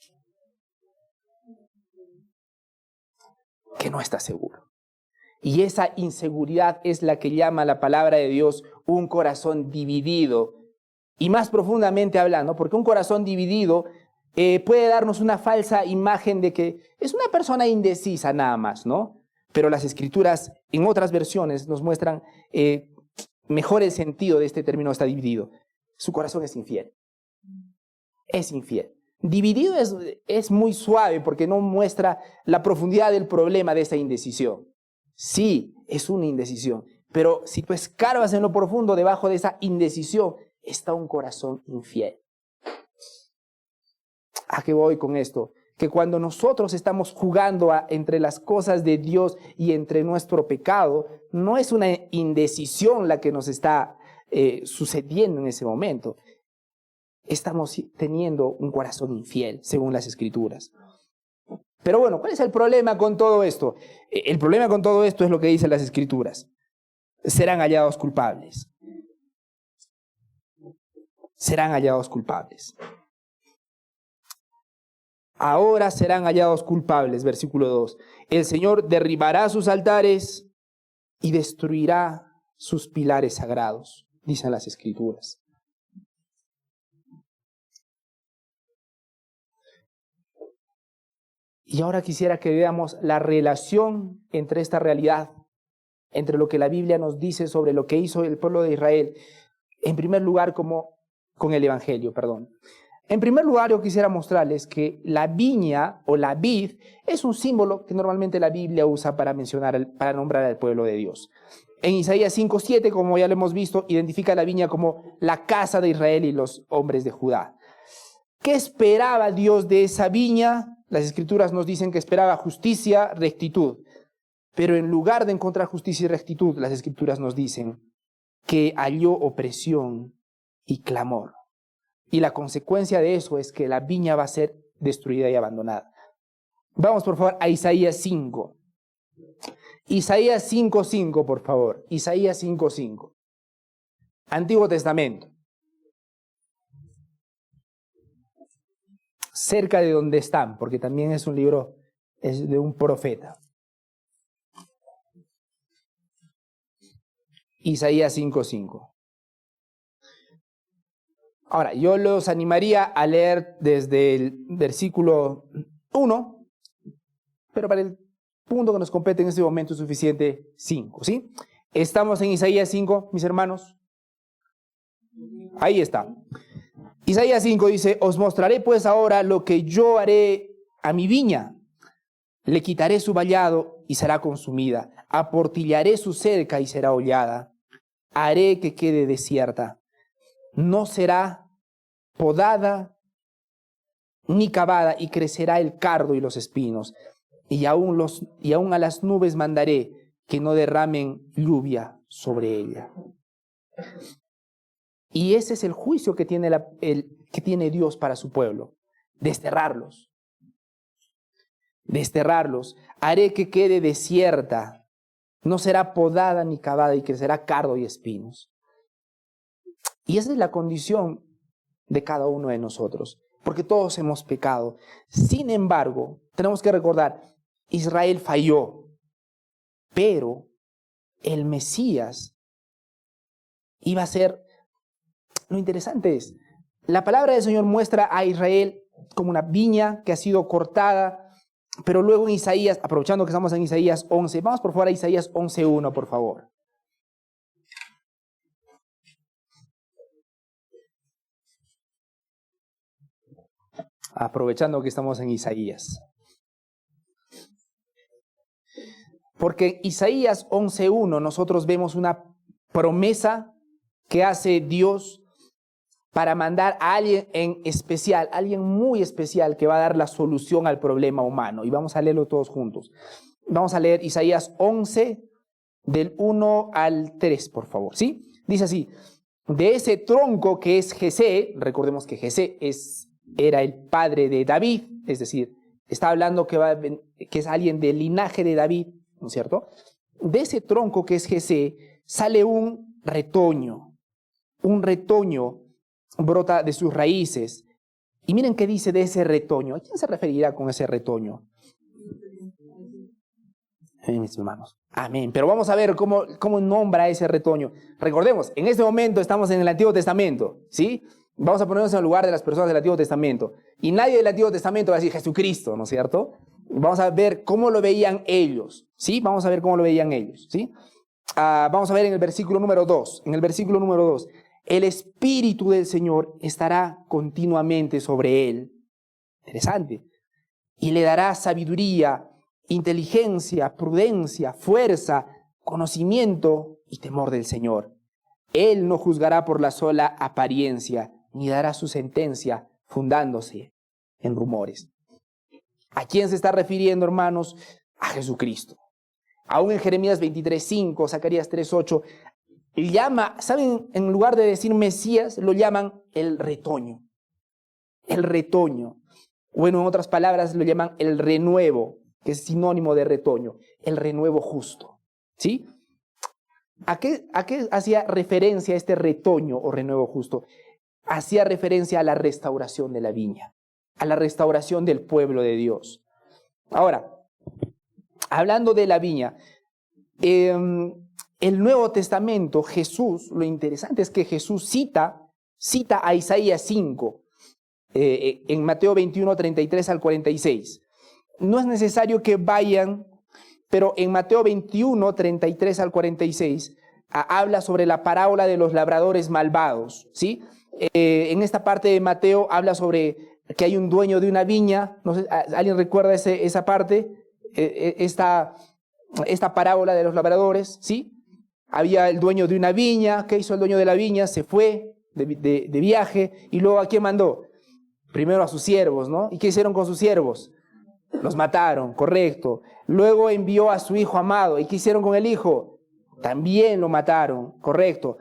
Que no está seguro. Y esa inseguridad es la que llama la palabra de Dios un corazón dividido. Y más profundamente hablando, porque un corazón dividido puede darnos una falsa imagen de que es una persona indecisa nada más, ¿no? Pero las Escrituras, en otras versiones, nos muestran mejor el sentido de este término está dividido. Su corazón es infiel. Es infiel. Dividido es muy suave porque no muestra la profundidad del problema de esa indecisión. Sí, es una indecisión, pero si tú escarbas en lo profundo, debajo de esa indecisión, está un corazón infiel. ¿A qué voy con esto? Que cuando nosotros estamos jugando entre las cosas de Dios y entre nuestro pecado, no es una indecisión la que nos está sucediendo en ese momento. Estamos teniendo un corazón infiel, según las Escrituras. Pero bueno, ¿cuál es el problema con todo esto? El problema con todo esto es lo que dicen las Escrituras. Serán hallados culpables. Serán hallados culpables. Ahora serán hallados culpables, versículo 2. El Señor derribará sus altares y destruirá sus pilares sagrados, dicen las Escrituras. Y ahora quisiera que veamos la relación entre esta realidad, entre lo que la Biblia nos dice sobre lo que hizo el pueblo de Israel, en primer lugar con el Evangelio, perdón. En primer lugar, yo quisiera mostrarles que la viña o la vid es un símbolo que normalmente la Biblia usa para nombrar al pueblo de Dios. En Isaías 5:7, como ya lo hemos visto, identifica la viña como la casa de Israel y los hombres de Judá. ¿Qué esperaba Dios de esa viña? Las Escrituras nos dicen que esperaba justicia, rectitud. Pero en lugar de encontrar justicia y rectitud, las Escrituras nos dicen que halló opresión y clamor. Y la consecuencia de eso es que la viña va a ser destruida y abandonada. Vamos, por favor, a Isaías 5. Isaías 5:5, por favor. Isaías 5:5. Antiguo Testamento. Cerca de donde están, porque también es un libro, es de un profeta. Isaías 5:5. Ahora, yo los animaría a leer desde el versículo 1, pero para el punto que nos compete en este momento es suficiente 5, ¿sí? Estamos en Isaías 5, mis hermanos. Ahí está. Isaías 5 dice, os mostraré pues ahora lo que yo haré a mi viña. Le quitaré su vallado y será consumida. Aportillaré su cerca y será hollada. Haré que quede desierta. No será podada ni cavada y crecerá el cardo y los espinos. Y aún a las nubes mandaré que no derramen lluvia sobre ella. Y ese es el juicio que tiene, que tiene Dios para su pueblo. Desterrarlos. Desterrarlos. Haré que quede desierta. No será podada ni cavada y crecerá cardo y espinos. Y esa es la condición de cada uno de nosotros, porque todos hemos pecado. Sin embargo, tenemos que recordar, Israel falló, pero el Mesías iba a ser, lo interesante es, la palabra del Señor muestra a Israel como una viña que ha sido cortada, pero luego en Isaías, aprovechando que estamos en Isaías 11, vamos por favor a Isaías 11:1, por favor. Aprovechando que estamos en Isaías. Porque en Isaías 11:1 nosotros vemos una promesa que hace Dios para mandar a alguien en especial, alguien muy especial que va a dar la solución al problema humano. Y vamos a leerlo todos juntos. Vamos a leer Isaías 11, del 1 al 3, por favor, ¿sí? Dice así: de ese tronco que es Jesé, recordemos que Jesé era el padre de David, es decir, está hablando que es alguien del linaje de David, ¿no es cierto? De ese tronco que es Jesé sale un retoño brota de sus raíces. Y miren qué dice de ese retoño. ¿A quién se referirá con ese retoño? Mis hermanos. Amén. Pero vamos a ver cómo nombra ese retoño. Recordemos, en este momento estamos en el Antiguo Testamento, ¿sí? Vamos a ponernos en el lugar de las personas del Antiguo Testamento. Y nadie del Antiguo Testamento va a decir Jesucristo, ¿no es cierto? Vamos a ver cómo lo veían ellos, ¿sí? Vamos a ver cómo lo veían ellos, ¿sí? Vamos a ver en el versículo número 2. En el versículo número 2. El Espíritu del Señor estará continuamente sobre él. Interesante. Y le dará sabiduría, inteligencia, prudencia, fuerza, conocimiento y temor del Señor. Él no juzgará por la sola apariencia, ni dará su sentencia fundándose en rumores. ¿A quién se está refiriendo, hermanos? A Jesucristo. Aún en Jeremías 23:5, Zacarías 3:8, llama, ¿saben? En lugar de decir Mesías, lo llaman el retoño. El retoño. Bueno, en otras palabras, lo llaman el renuevo, que es sinónimo de retoño. El renuevo justo. ¿Sí? ¿A qué hacía referencia este retoño o renuevo justo? Hacía referencia a la restauración de la viña, a la restauración del pueblo de Dios. Ahora, hablando de la viña, el Nuevo Testamento, Jesús, lo interesante es que Jesús cita a Isaías 5, en Mateo 21, 33 al 46. No es necesario que vayan, pero en Mateo 21, 33 al 46, habla sobre la parábola de los labradores malvados, ¿sí? En esta parte de Mateo habla sobre que hay un dueño de una viña. No sé, ¿alguien recuerda esa parte? Esta parábola de los labradores, ¿sí? Había el dueño de una viña. ¿Qué hizo el dueño de la viña? Se fue de viaje, y luego ¿a quién mandó? Primero a sus siervos, ¿no? ¿Y qué hicieron con sus siervos? Los mataron, correcto. Luego envió a su hijo amado. ¿Y qué hicieron con el hijo? También lo mataron, correcto.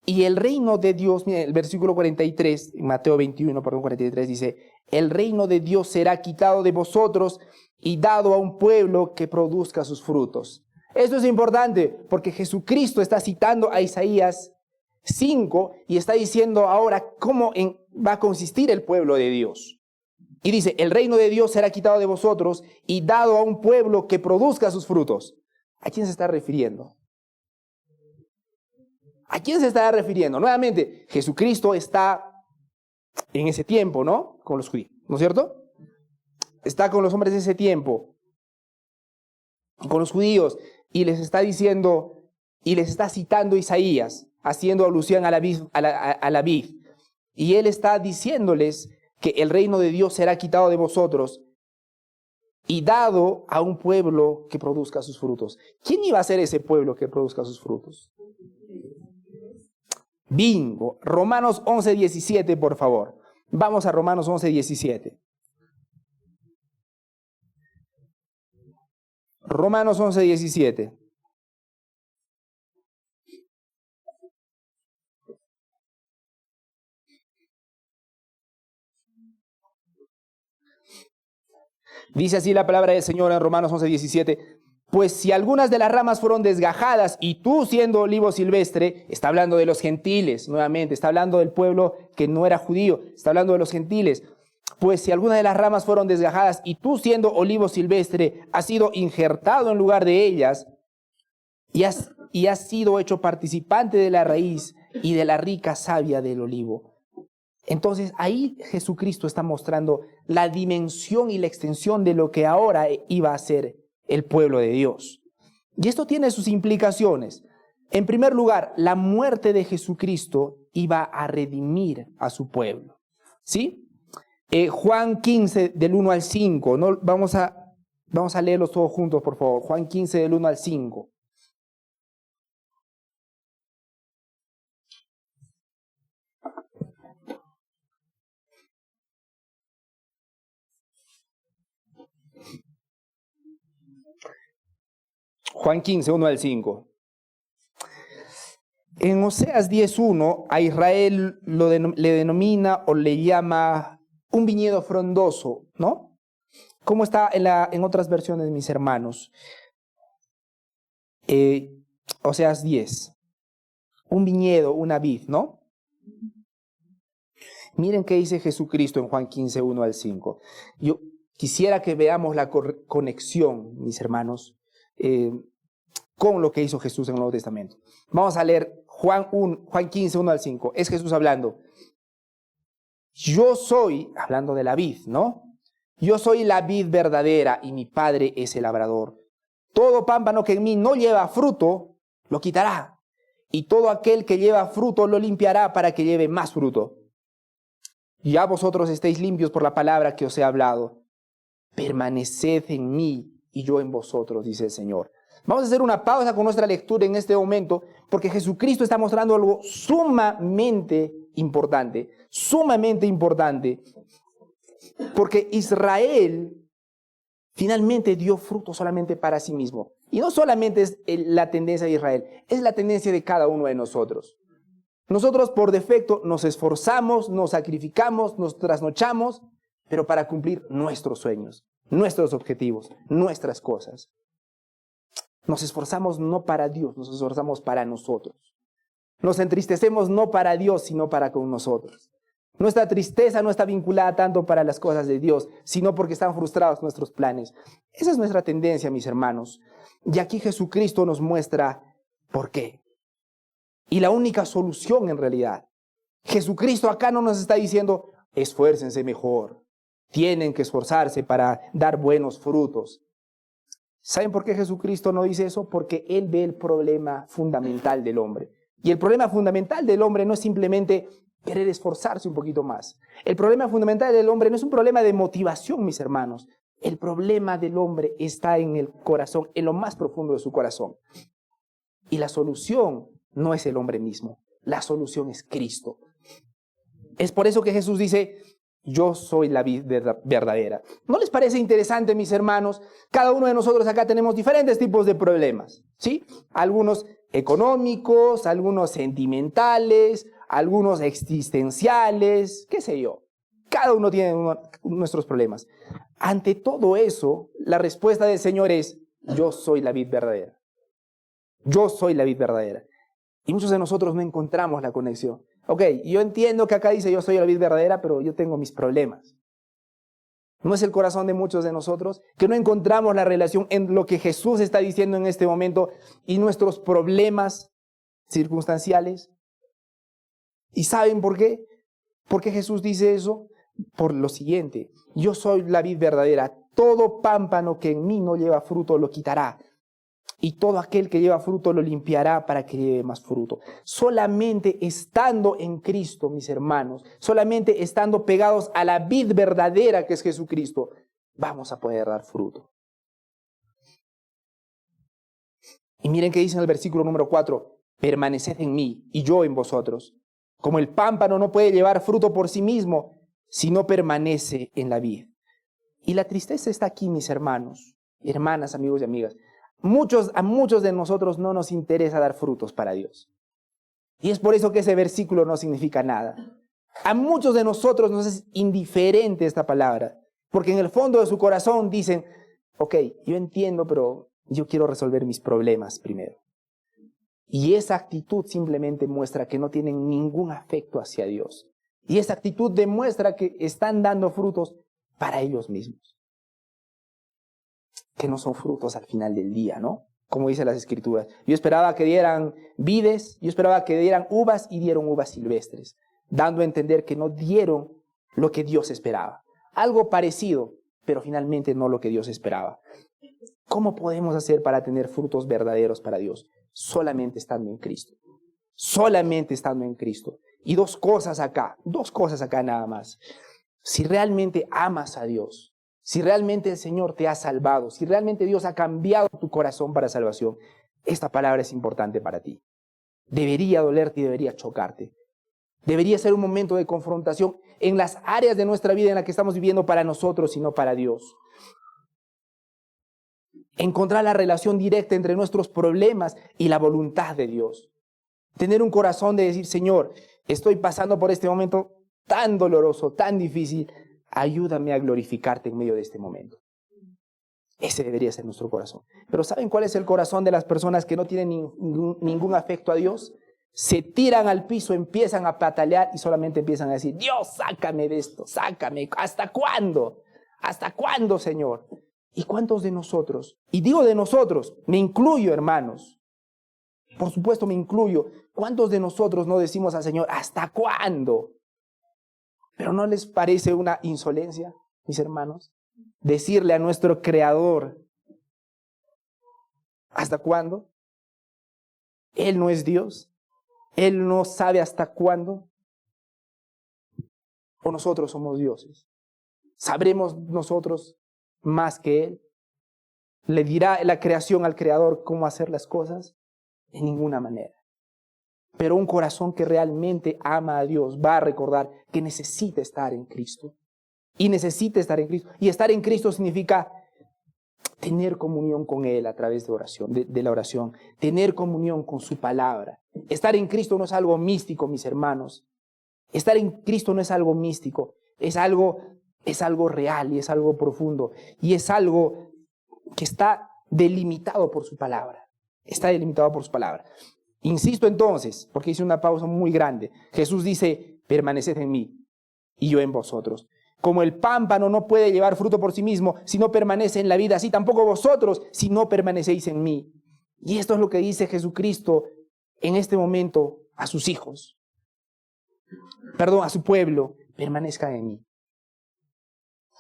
Y el reino de Dios, mira, el versículo 43, Mateo 21, perdón, 43, dice: el reino de Dios será quitado de vosotros y dado a un pueblo que produzca sus frutos. Esto es importante porque Jesucristo está citando a Isaías 5 y está diciendo ahora cómo va a consistir el pueblo de Dios. Y dice: el reino de Dios será quitado de vosotros y dado a un pueblo que produzca sus frutos. ¿A quién se está refiriendo? ¿A quién se está refiriendo? Nuevamente, Jesucristo está en ese tiempo, ¿no? Con los judíos, ¿no es cierto? Está con los hombres de ese tiempo, con los judíos, y les está diciendo, y les está citando Isaías, haciendo alusión a la vid. Y él está diciéndoles que el reino de Dios será quitado de vosotros y dado a un pueblo que produzca sus frutos. ¿Quién iba a ser ese pueblo que produzca sus frutos? Bingo. Romanos 11:17, por favor. Vamos a Romanos 11:17. Romanos 11:17. Dice así la palabra del Señor en Romanos 11:17. Pues si algunas de las ramas fueron desgajadas y tú siendo olivo silvestre, está hablando de los gentiles, nuevamente, está hablando del pueblo que no era judío, está hablando de los gentiles. Pues si algunas de las ramas fueron desgajadas y tú siendo olivo silvestre has sido injertado en lugar de ellas y has sido hecho participante de la raíz y de la rica savia del olivo. Entonces ahí Jesucristo está mostrando la dimensión y la extensión de lo que ahora iba a ser el pueblo de Dios. Y esto tiene sus implicaciones. En primer lugar, la muerte de Jesucristo iba a redimir a su pueblo, ¿sí? Juan 15 del 1 al 5, ¿no? Vamos a leerlos todos juntos, por favor. Juan 15 del 1 al 5. Juan 15, 1 al 5. En Oseas 10:1 a Israel le denomina o le llama un viñedo frondoso, ¿no? ¿Cómo está en otras versiones, mis hermanos? Oseas 10. Un viñedo, una vid, ¿no? Miren qué dice Jesucristo en Juan 15, 1 al 5. Yo quisiera que veamos la conexión, mis hermanos, con lo que hizo Jesús en el Nuevo Testamento. Vamos a leer Juan 15, 1 al 5. Es Jesús hablando. Yo soy, hablando de la vid, ¿no? Yo soy la vid verdadera y mi Padre es el labrador. Todo pámpano que en mí no lleva fruto, lo quitará. Y todo aquel que lleva fruto, lo limpiará para que lleve más fruto. Ya vosotros estéis limpios por la palabra que os he hablado. Permaneced en mí y yo en vosotros, dice el Señor. Vamos a hacer una pausa con nuestra lectura en este momento, porque Jesucristo está mostrando algo sumamente importante, porque Israel finalmente dio fruto solamente para sí mismo. Y no solamente es la tendencia de Israel, es la tendencia de cada uno de nosotros. Nosotros por defecto nos esforzamos, nos sacrificamos, nos trasnochamos, pero para cumplir nuestros sueños, nuestros objetivos, nuestras cosas. Nos esforzamos no para Dios, nos esforzamos para nosotros. Nos entristecemos no para Dios, sino para con nosotros. Nuestra tristeza no está vinculada tanto para las cosas de Dios, sino porque están frustrados nuestros planes. Esa es nuestra tendencia, mis hermanos. Y aquí Jesucristo nos muestra por qué. Y la única solución en realidad. Jesucristo acá no nos está diciendo, esfuércense mejor. Tienen que esforzarse para dar buenos frutos. ¿Saben por qué Jesucristo no dice eso? Porque Él ve el problema fundamental del hombre. Y el problema fundamental del hombre no es simplemente querer esforzarse un poquito más. El problema fundamental del hombre no es un problema de motivación, mis hermanos. El problema del hombre está en el corazón, en lo más profundo de su corazón. Y la solución no es el hombre mismo. La solución es Cristo. Es por eso que Jesús dice, yo soy la vid verdadera. ¿No les parece interesante, mis hermanos? Cada uno de nosotros acá tenemos diferentes tipos de problemas, ¿sí? Algunos económicos, algunos sentimentales, algunos existenciales, qué sé yo. Cada uno tiene nuestros problemas. Ante todo eso, la respuesta del Señor es, yo soy la vid verdadera. Yo soy la vid verdadera. Y muchos de nosotros no encontramos la conexión. Ok, yo entiendo que acá dice yo soy la vid verdadera, pero yo tengo mis problemas. ¿No es el corazón de muchos de nosotros que no encontramos la relación en lo que Jesús está diciendo en este momento y nuestros problemas circunstanciales? ¿Y saben por qué? ¿Por qué Jesús dice eso? Por lo siguiente, yo soy la vid verdadera. Todo pámpano que en mí no lleva fruto lo quitará. Y todo aquel que lleva fruto lo limpiará para que lleve más fruto. Solamente estando en Cristo, mis hermanos, solamente estando pegados a la vid verdadera que es Jesucristo, vamos a poder dar fruto. Y miren qué dice en el versículo número 4, permaneced en mí y yo en vosotros. Como el pámpano no puede llevar fruto por sí mismo, si no permanece en la vid. Y la tristeza está aquí, mis hermanos, hermanas, amigos y amigas. A muchos de nosotros no nos interesa dar frutos para Dios. Y es por eso que ese versículo no significa nada. A muchos de nosotros nos es indiferente esta palabra, porque en el fondo de su corazón dicen, ok, yo entiendo, pero yo quiero resolver mis problemas primero. Y esa actitud simplemente muestra que no tienen ningún afecto hacia Dios. Y esa actitud demuestra que están dando frutos para ellos mismos. Que no son frutos al final del día, ¿no? Como dicen las Escrituras. Yo esperaba que dieran vides, yo esperaba que dieran uvas y dieron uvas silvestres, dando a entender que no dieron lo que Dios esperaba. Algo parecido, pero finalmente no lo que Dios esperaba. ¿Cómo podemos hacer para tener frutos verdaderos para Dios? Solamente estando en Cristo. Solamente estando en Cristo. Y dos cosas acá nada más. Si realmente amas a Dios, si realmente el Señor te ha salvado, si realmente Dios ha cambiado tu corazón para salvación, esta palabra es importante para ti. Debería dolerte y debería chocarte. Debería ser un momento de confrontación en las áreas de nuestra vida en las que estamos viviendo para nosotros y no para Dios. Encontrar la relación directa entre nuestros problemas y la voluntad de Dios. Tener un corazón de decir, Señor, estoy pasando por este momento tan doloroso, tan difícil. Ayúdame a glorificarte en medio de este momento. Ese debería ser nuestro corazón. Pero ¿saben cuál es el corazón de las personas que no tienen ningún afecto a Dios? Se tiran al piso, empiezan a patalear y solamente empiezan a decir, Dios, sácame de esto, sácame. ¿Hasta cuándo? ¿Hasta cuándo, Señor? ¿Y cuántos de nosotros? Y digo de nosotros, me incluyo, hermanos. Por supuesto me incluyo. ¿Cuántos de nosotros no decimos al Señor, ¿hasta cuándo? ¿Pero no les parece una insolencia, mis hermanos? Decirle a nuestro Creador, ¿hasta cuándo? Él no es Dios. Él no sabe hasta cuándo. ¿O nosotros somos dioses? ¿Sabremos nosotros más que Él? ¿Le dirá la creación al Creador cómo hacer las cosas? De ninguna manera. Pero un corazón que realmente ama a Dios va a recordar que necesita estar en Cristo. Y necesita estar en Cristo. Y estar en Cristo significa tener comunión con Él a través de oración, de la oración. Tener comunión con su palabra. Estar en Cristo no es algo místico, mis hermanos. Estar en Cristo no es algo místico. Es algo real y es algo profundo. Y es algo que está delimitado por su palabra. Está delimitado por su palabra. Insisto entonces, porque hice una pausa muy grande. Jesús dice, permaneced en mí y yo en vosotros. Como el pámpano no puede llevar fruto por sí mismo si no permanece en la vida, así tampoco vosotros si no permanecéis en mí. Y esto es lo que dice Jesucristo en este momento a sus hijos. Perdón, a su pueblo. Permanezcan en mí.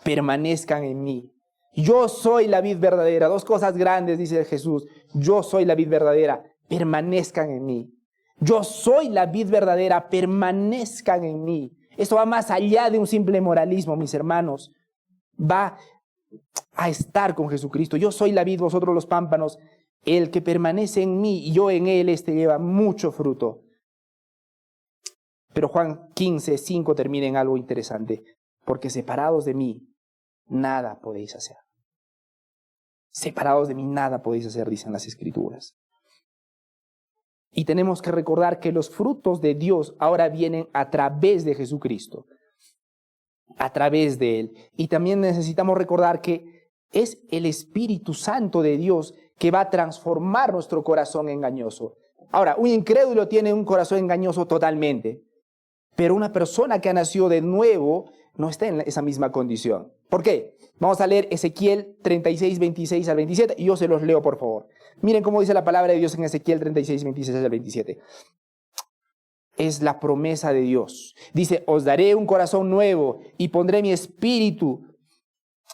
Permanezcan en mí. Yo soy la vid verdadera. Dos cosas grandes, dice Jesús. Yo soy la vid verdadera. Permanezcan en mí. Yo soy la vid verdadera. Permanezcan en mí. Esto va más allá de un simple moralismo, mis hermanos. Va a estar con Jesucristo. Yo soy la vid, vosotros los pámpanos. El que permanece en mí y yo en él, este lleva mucho fruto. Pero Juan 15:5 termina en algo interesante. Porque separados de mí, nada podéis hacer. Separados de mí, nada podéis hacer, dicen las Escrituras. Y tenemos que recordar que los frutos de Dios ahora vienen a través de Jesucristo. A través de Él. Y también necesitamos recordar que es el Espíritu Santo de Dios que va a transformar nuestro corazón engañoso. Ahora, un incrédulo tiene un corazón engañoso totalmente. Pero una persona que ha nacido de nuevo no está en esa misma condición. ¿Por qué? Vamos a leer Ezequiel 36, 26 al 27 y yo se los leo, por favor. Miren cómo dice la palabra de Dios en Ezequiel 36, 26 al 27. Es la promesa de Dios. Dice, os daré un corazón nuevo y pondré mi espíritu,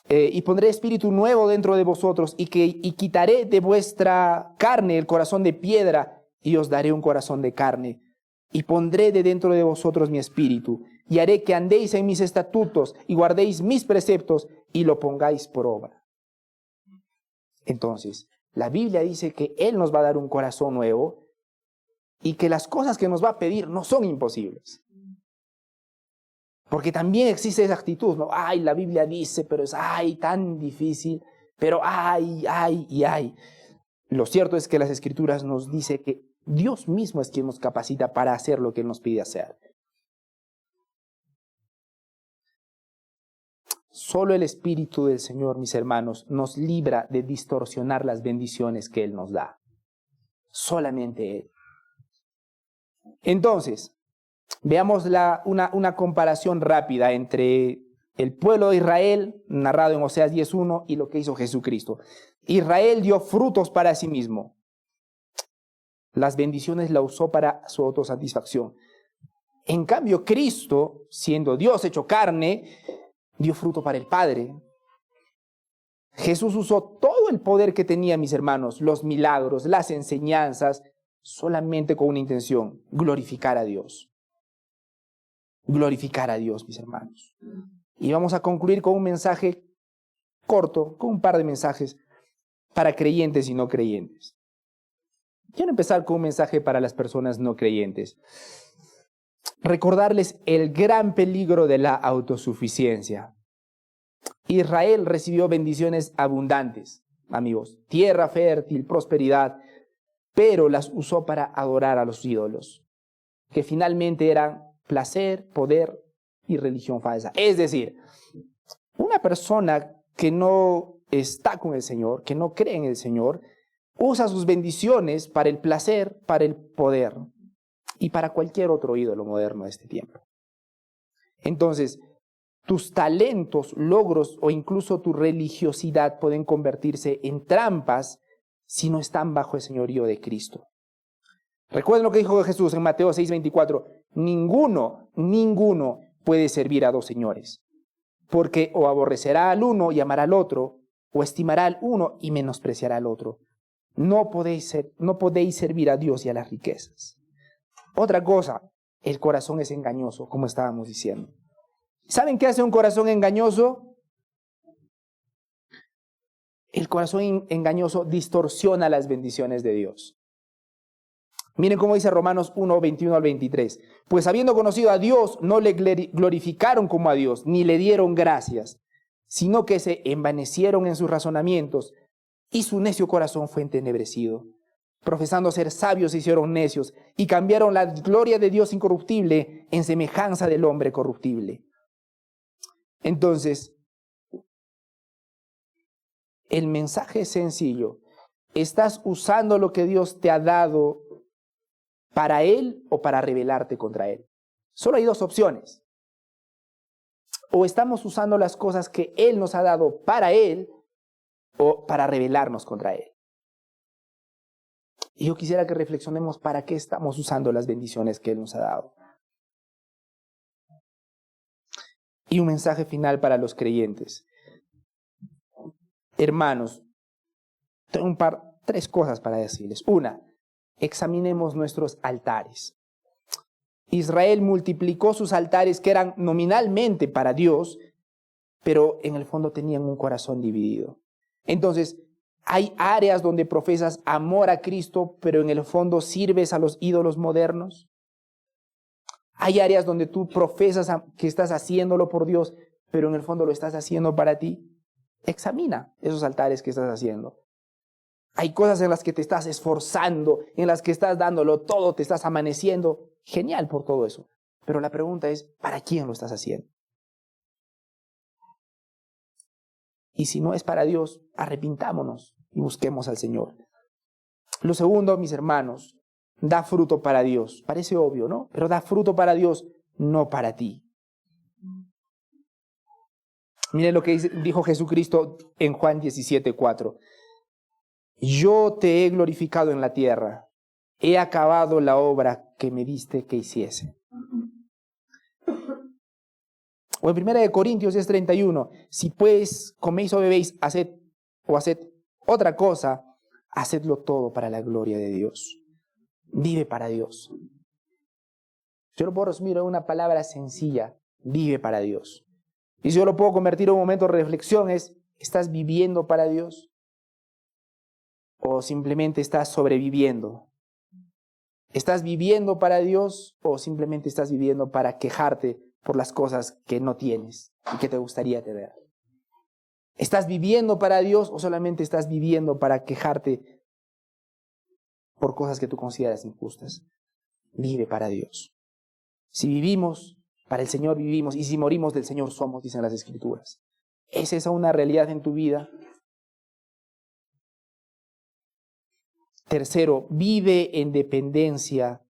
y pondré espíritu nuevo dentro de vosotros y quitaré de vuestra carne el corazón de piedra y os daré un corazón de carne. Y pondré de dentro de vosotros mi espíritu, y haré que andéis en mis estatutos, y guardéis mis preceptos, y lo pongáis por obra. Entonces, la Biblia dice que Él nos va a dar un corazón nuevo, y que las cosas que nos va a pedir no son imposibles. Porque también existe esa actitud, ¿no? Ay, la Biblia dice, pero es, tan difícil, pero ay. Lo cierto es que las Escrituras nos dice que Dios mismo es quien nos capacita para hacer lo que Él nos pide hacer. Solo el Espíritu del Señor, mis hermanos, nos libra de distorsionar las bendiciones que Él nos da. Solamente Él. Entonces, veamos una comparación rápida entre el pueblo de Israel, narrado en Oseas 10:1, y lo que hizo Jesucristo. Israel dio frutos para sí mismo. Las bendiciones la usó para su autosatisfacción. En cambio, Cristo, siendo Dios hecho carne, dio fruto para el Padre. Jesús usó todo el poder que tenía, mis hermanos, los milagros, las enseñanzas, solamente con una intención: glorificar a Dios. Glorificar a Dios, mis hermanos. Y vamos a concluir con un mensaje corto, con un par de mensajes para creyentes y no creyentes. Quiero empezar con un mensaje para las personas no creyentes. Recordarles el gran peligro de la autosuficiencia. Israel recibió bendiciones abundantes, amigos, tierra fértil, prosperidad, pero las usó para adorar a los ídolos, que finalmente eran placer, poder y religión falsa. Es decir, una persona que no está con el Señor, que no cree en el Señor, usa sus bendiciones para el placer, para el poder y para cualquier otro ídolo moderno de este tiempo. Entonces, tus talentos, logros o incluso tu religiosidad pueden convertirse en trampas si no están bajo el señorío de Cristo. Recuerden lo que dijo Jesús en Mateo 6:24. Ninguno puede servir a dos señores, porque o aborrecerá al uno y amará al otro, o estimará al uno y menospreciará al otro. No podéis servir a Dios y a las riquezas. Otra cosa, el corazón es engañoso, como estábamos diciendo. ¿Saben qué hace un corazón engañoso? El corazón engañoso distorsiona las bendiciones de Dios. Miren cómo dice Romanos 1, 21 al 23. Pues habiendo conocido a Dios, no le glorificaron como a Dios, ni le dieron gracias, sino que se envanecieron en sus razonamientos, y su necio corazón fue entenebrecido. Profesando ser sabios, se hicieron necios, y cambiaron la gloria de Dios incorruptible en semejanza del hombre corruptible. Entonces, el mensaje es sencillo. ¿Estás usando lo que Dios te ha dado para Él o para rebelarte contra Él? Solo hay dos opciones. O estamos usando las cosas que Él nos ha dado para Él o para rebelarnos contra Él. Y yo quisiera que reflexionemos para qué estamos usando las bendiciones que Él nos ha dado. Y un mensaje final para los creyentes. Hermanos, tengo tres cosas para decirles. Una, examinemos nuestros altares. Israel multiplicó sus altares que eran nominalmente para Dios, pero en el fondo tenían un corazón dividido. Entonces, hay áreas donde profesas amor a Cristo, pero en el fondo sirves a los ídolos modernos. Hay áreas donde tú profesas que estás haciéndolo por Dios, pero en el fondo lo estás haciendo para ti. Examina esos altares que estás haciendo. Hay cosas en las que te estás esforzando, en las que estás dándolo todo, te estás amaneciendo. Genial por todo eso. Pero la pregunta es, ¿para quién lo estás haciendo? Y si no es para Dios, arrepintámonos y busquemos al Señor. Lo segundo, mis hermanos, da fruto para Dios. Parece obvio, ¿no? Pero da fruto para Dios, no para ti. Miren lo que dijo Jesucristo en Juan 17:4. Yo te he glorificado en la tierra. He acabado la obra que me diste que hiciese. O en 1 Corintios 10:31. Si pues coméis o bebéis, haced otra cosa, hacedlo todo para la gloria de Dios. Vive para Dios. Yo lo puedo resumir en una palabra sencilla. Vive para Dios. Y si yo lo puedo convertir en un momento de reflexión es, ¿estás viviendo para Dios? ¿O simplemente estás sobreviviendo? ¿Estás viviendo para Dios o simplemente estás viviendo para quejarte por las cosas que no tienes y que te gustaría tener? ¿Estás viviendo para Dios o solamente estás viviendo para quejarte por cosas que tú consideras injustas? Vive para Dios. Si vivimos, para el Señor vivimos, y si morimos del Señor somos, dicen las Escrituras. ¿Es esa una realidad en tu vida? Tercero, vive en dependencia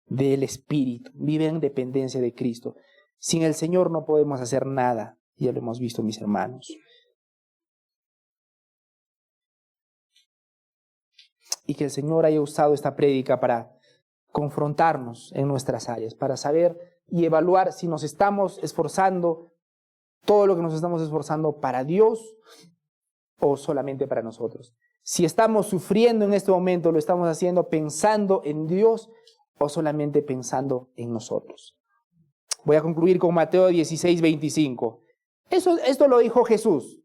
del Espíritu, vive en dependencia de Cristo. Sin el Señor no podemos hacer nada, ya lo hemos visto, mis hermanos. Y que el Señor haya usado esta prédica para confrontarnos en nuestras áreas, para saber y evaluar si nos estamos esforzando, todo lo que nos estamos esforzando para Dios o solamente para nosotros. Si estamos sufriendo en este momento, lo estamos haciendo pensando en Dios o solamente pensando en nosotros. Voy a concluir con Mateo 16:25. Esto lo dijo Jesús.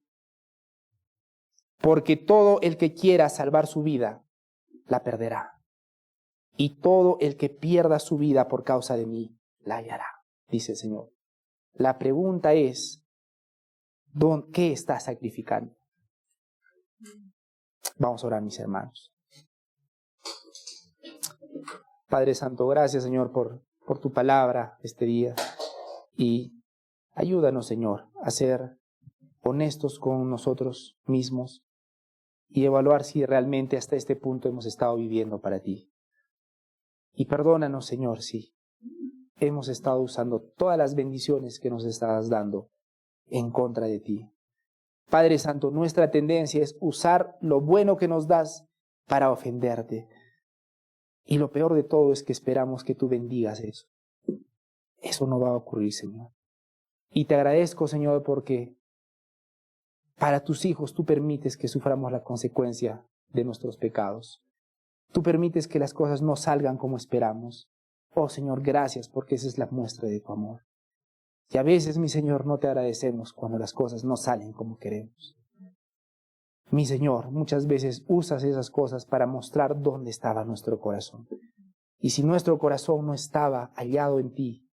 Porque todo el que quiera salvar su vida, la perderá. Y todo el que pierda su vida por causa de mí, la hallará, dice el Señor. La pregunta es, ¿qué estás sacrificando? Vamos a orar, mis hermanos. Padre Santo, gracias, Señor, por tu palabra este día. Y ayúdanos, Señor, a ser honestos con nosotros mismos y evaluar si realmente hasta este punto hemos estado viviendo para ti. Y perdónanos, Señor, si hemos estado usando todas las bendiciones que nos estás dando en contra de ti. Padre Santo, nuestra tendencia es usar lo bueno que nos das para ofenderte. Y lo peor de todo es que esperamos que tú bendigas eso. Eso no va a ocurrir, Señor. Y te agradezco, Señor, porque para tus hijos tú permites que suframos la consecuencia de nuestros pecados. Tú permites que las cosas no salgan como esperamos. Oh, Señor, gracias, porque esa es la muestra de tu amor. Y a veces, mi Señor, no te agradecemos cuando las cosas no salen como queremos. Mi Señor, muchas veces usas esas cosas para mostrar dónde estaba nuestro corazón. Y si nuestro corazón no estaba hallado en ti,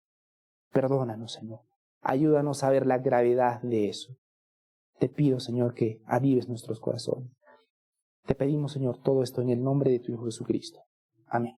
perdónanos, Señor. Ayúdanos a ver la gravedad de eso. Te pido, Señor, que avives nuestros corazones. Te pedimos, Señor, todo esto en el nombre de tu Hijo Jesucristo. Amén.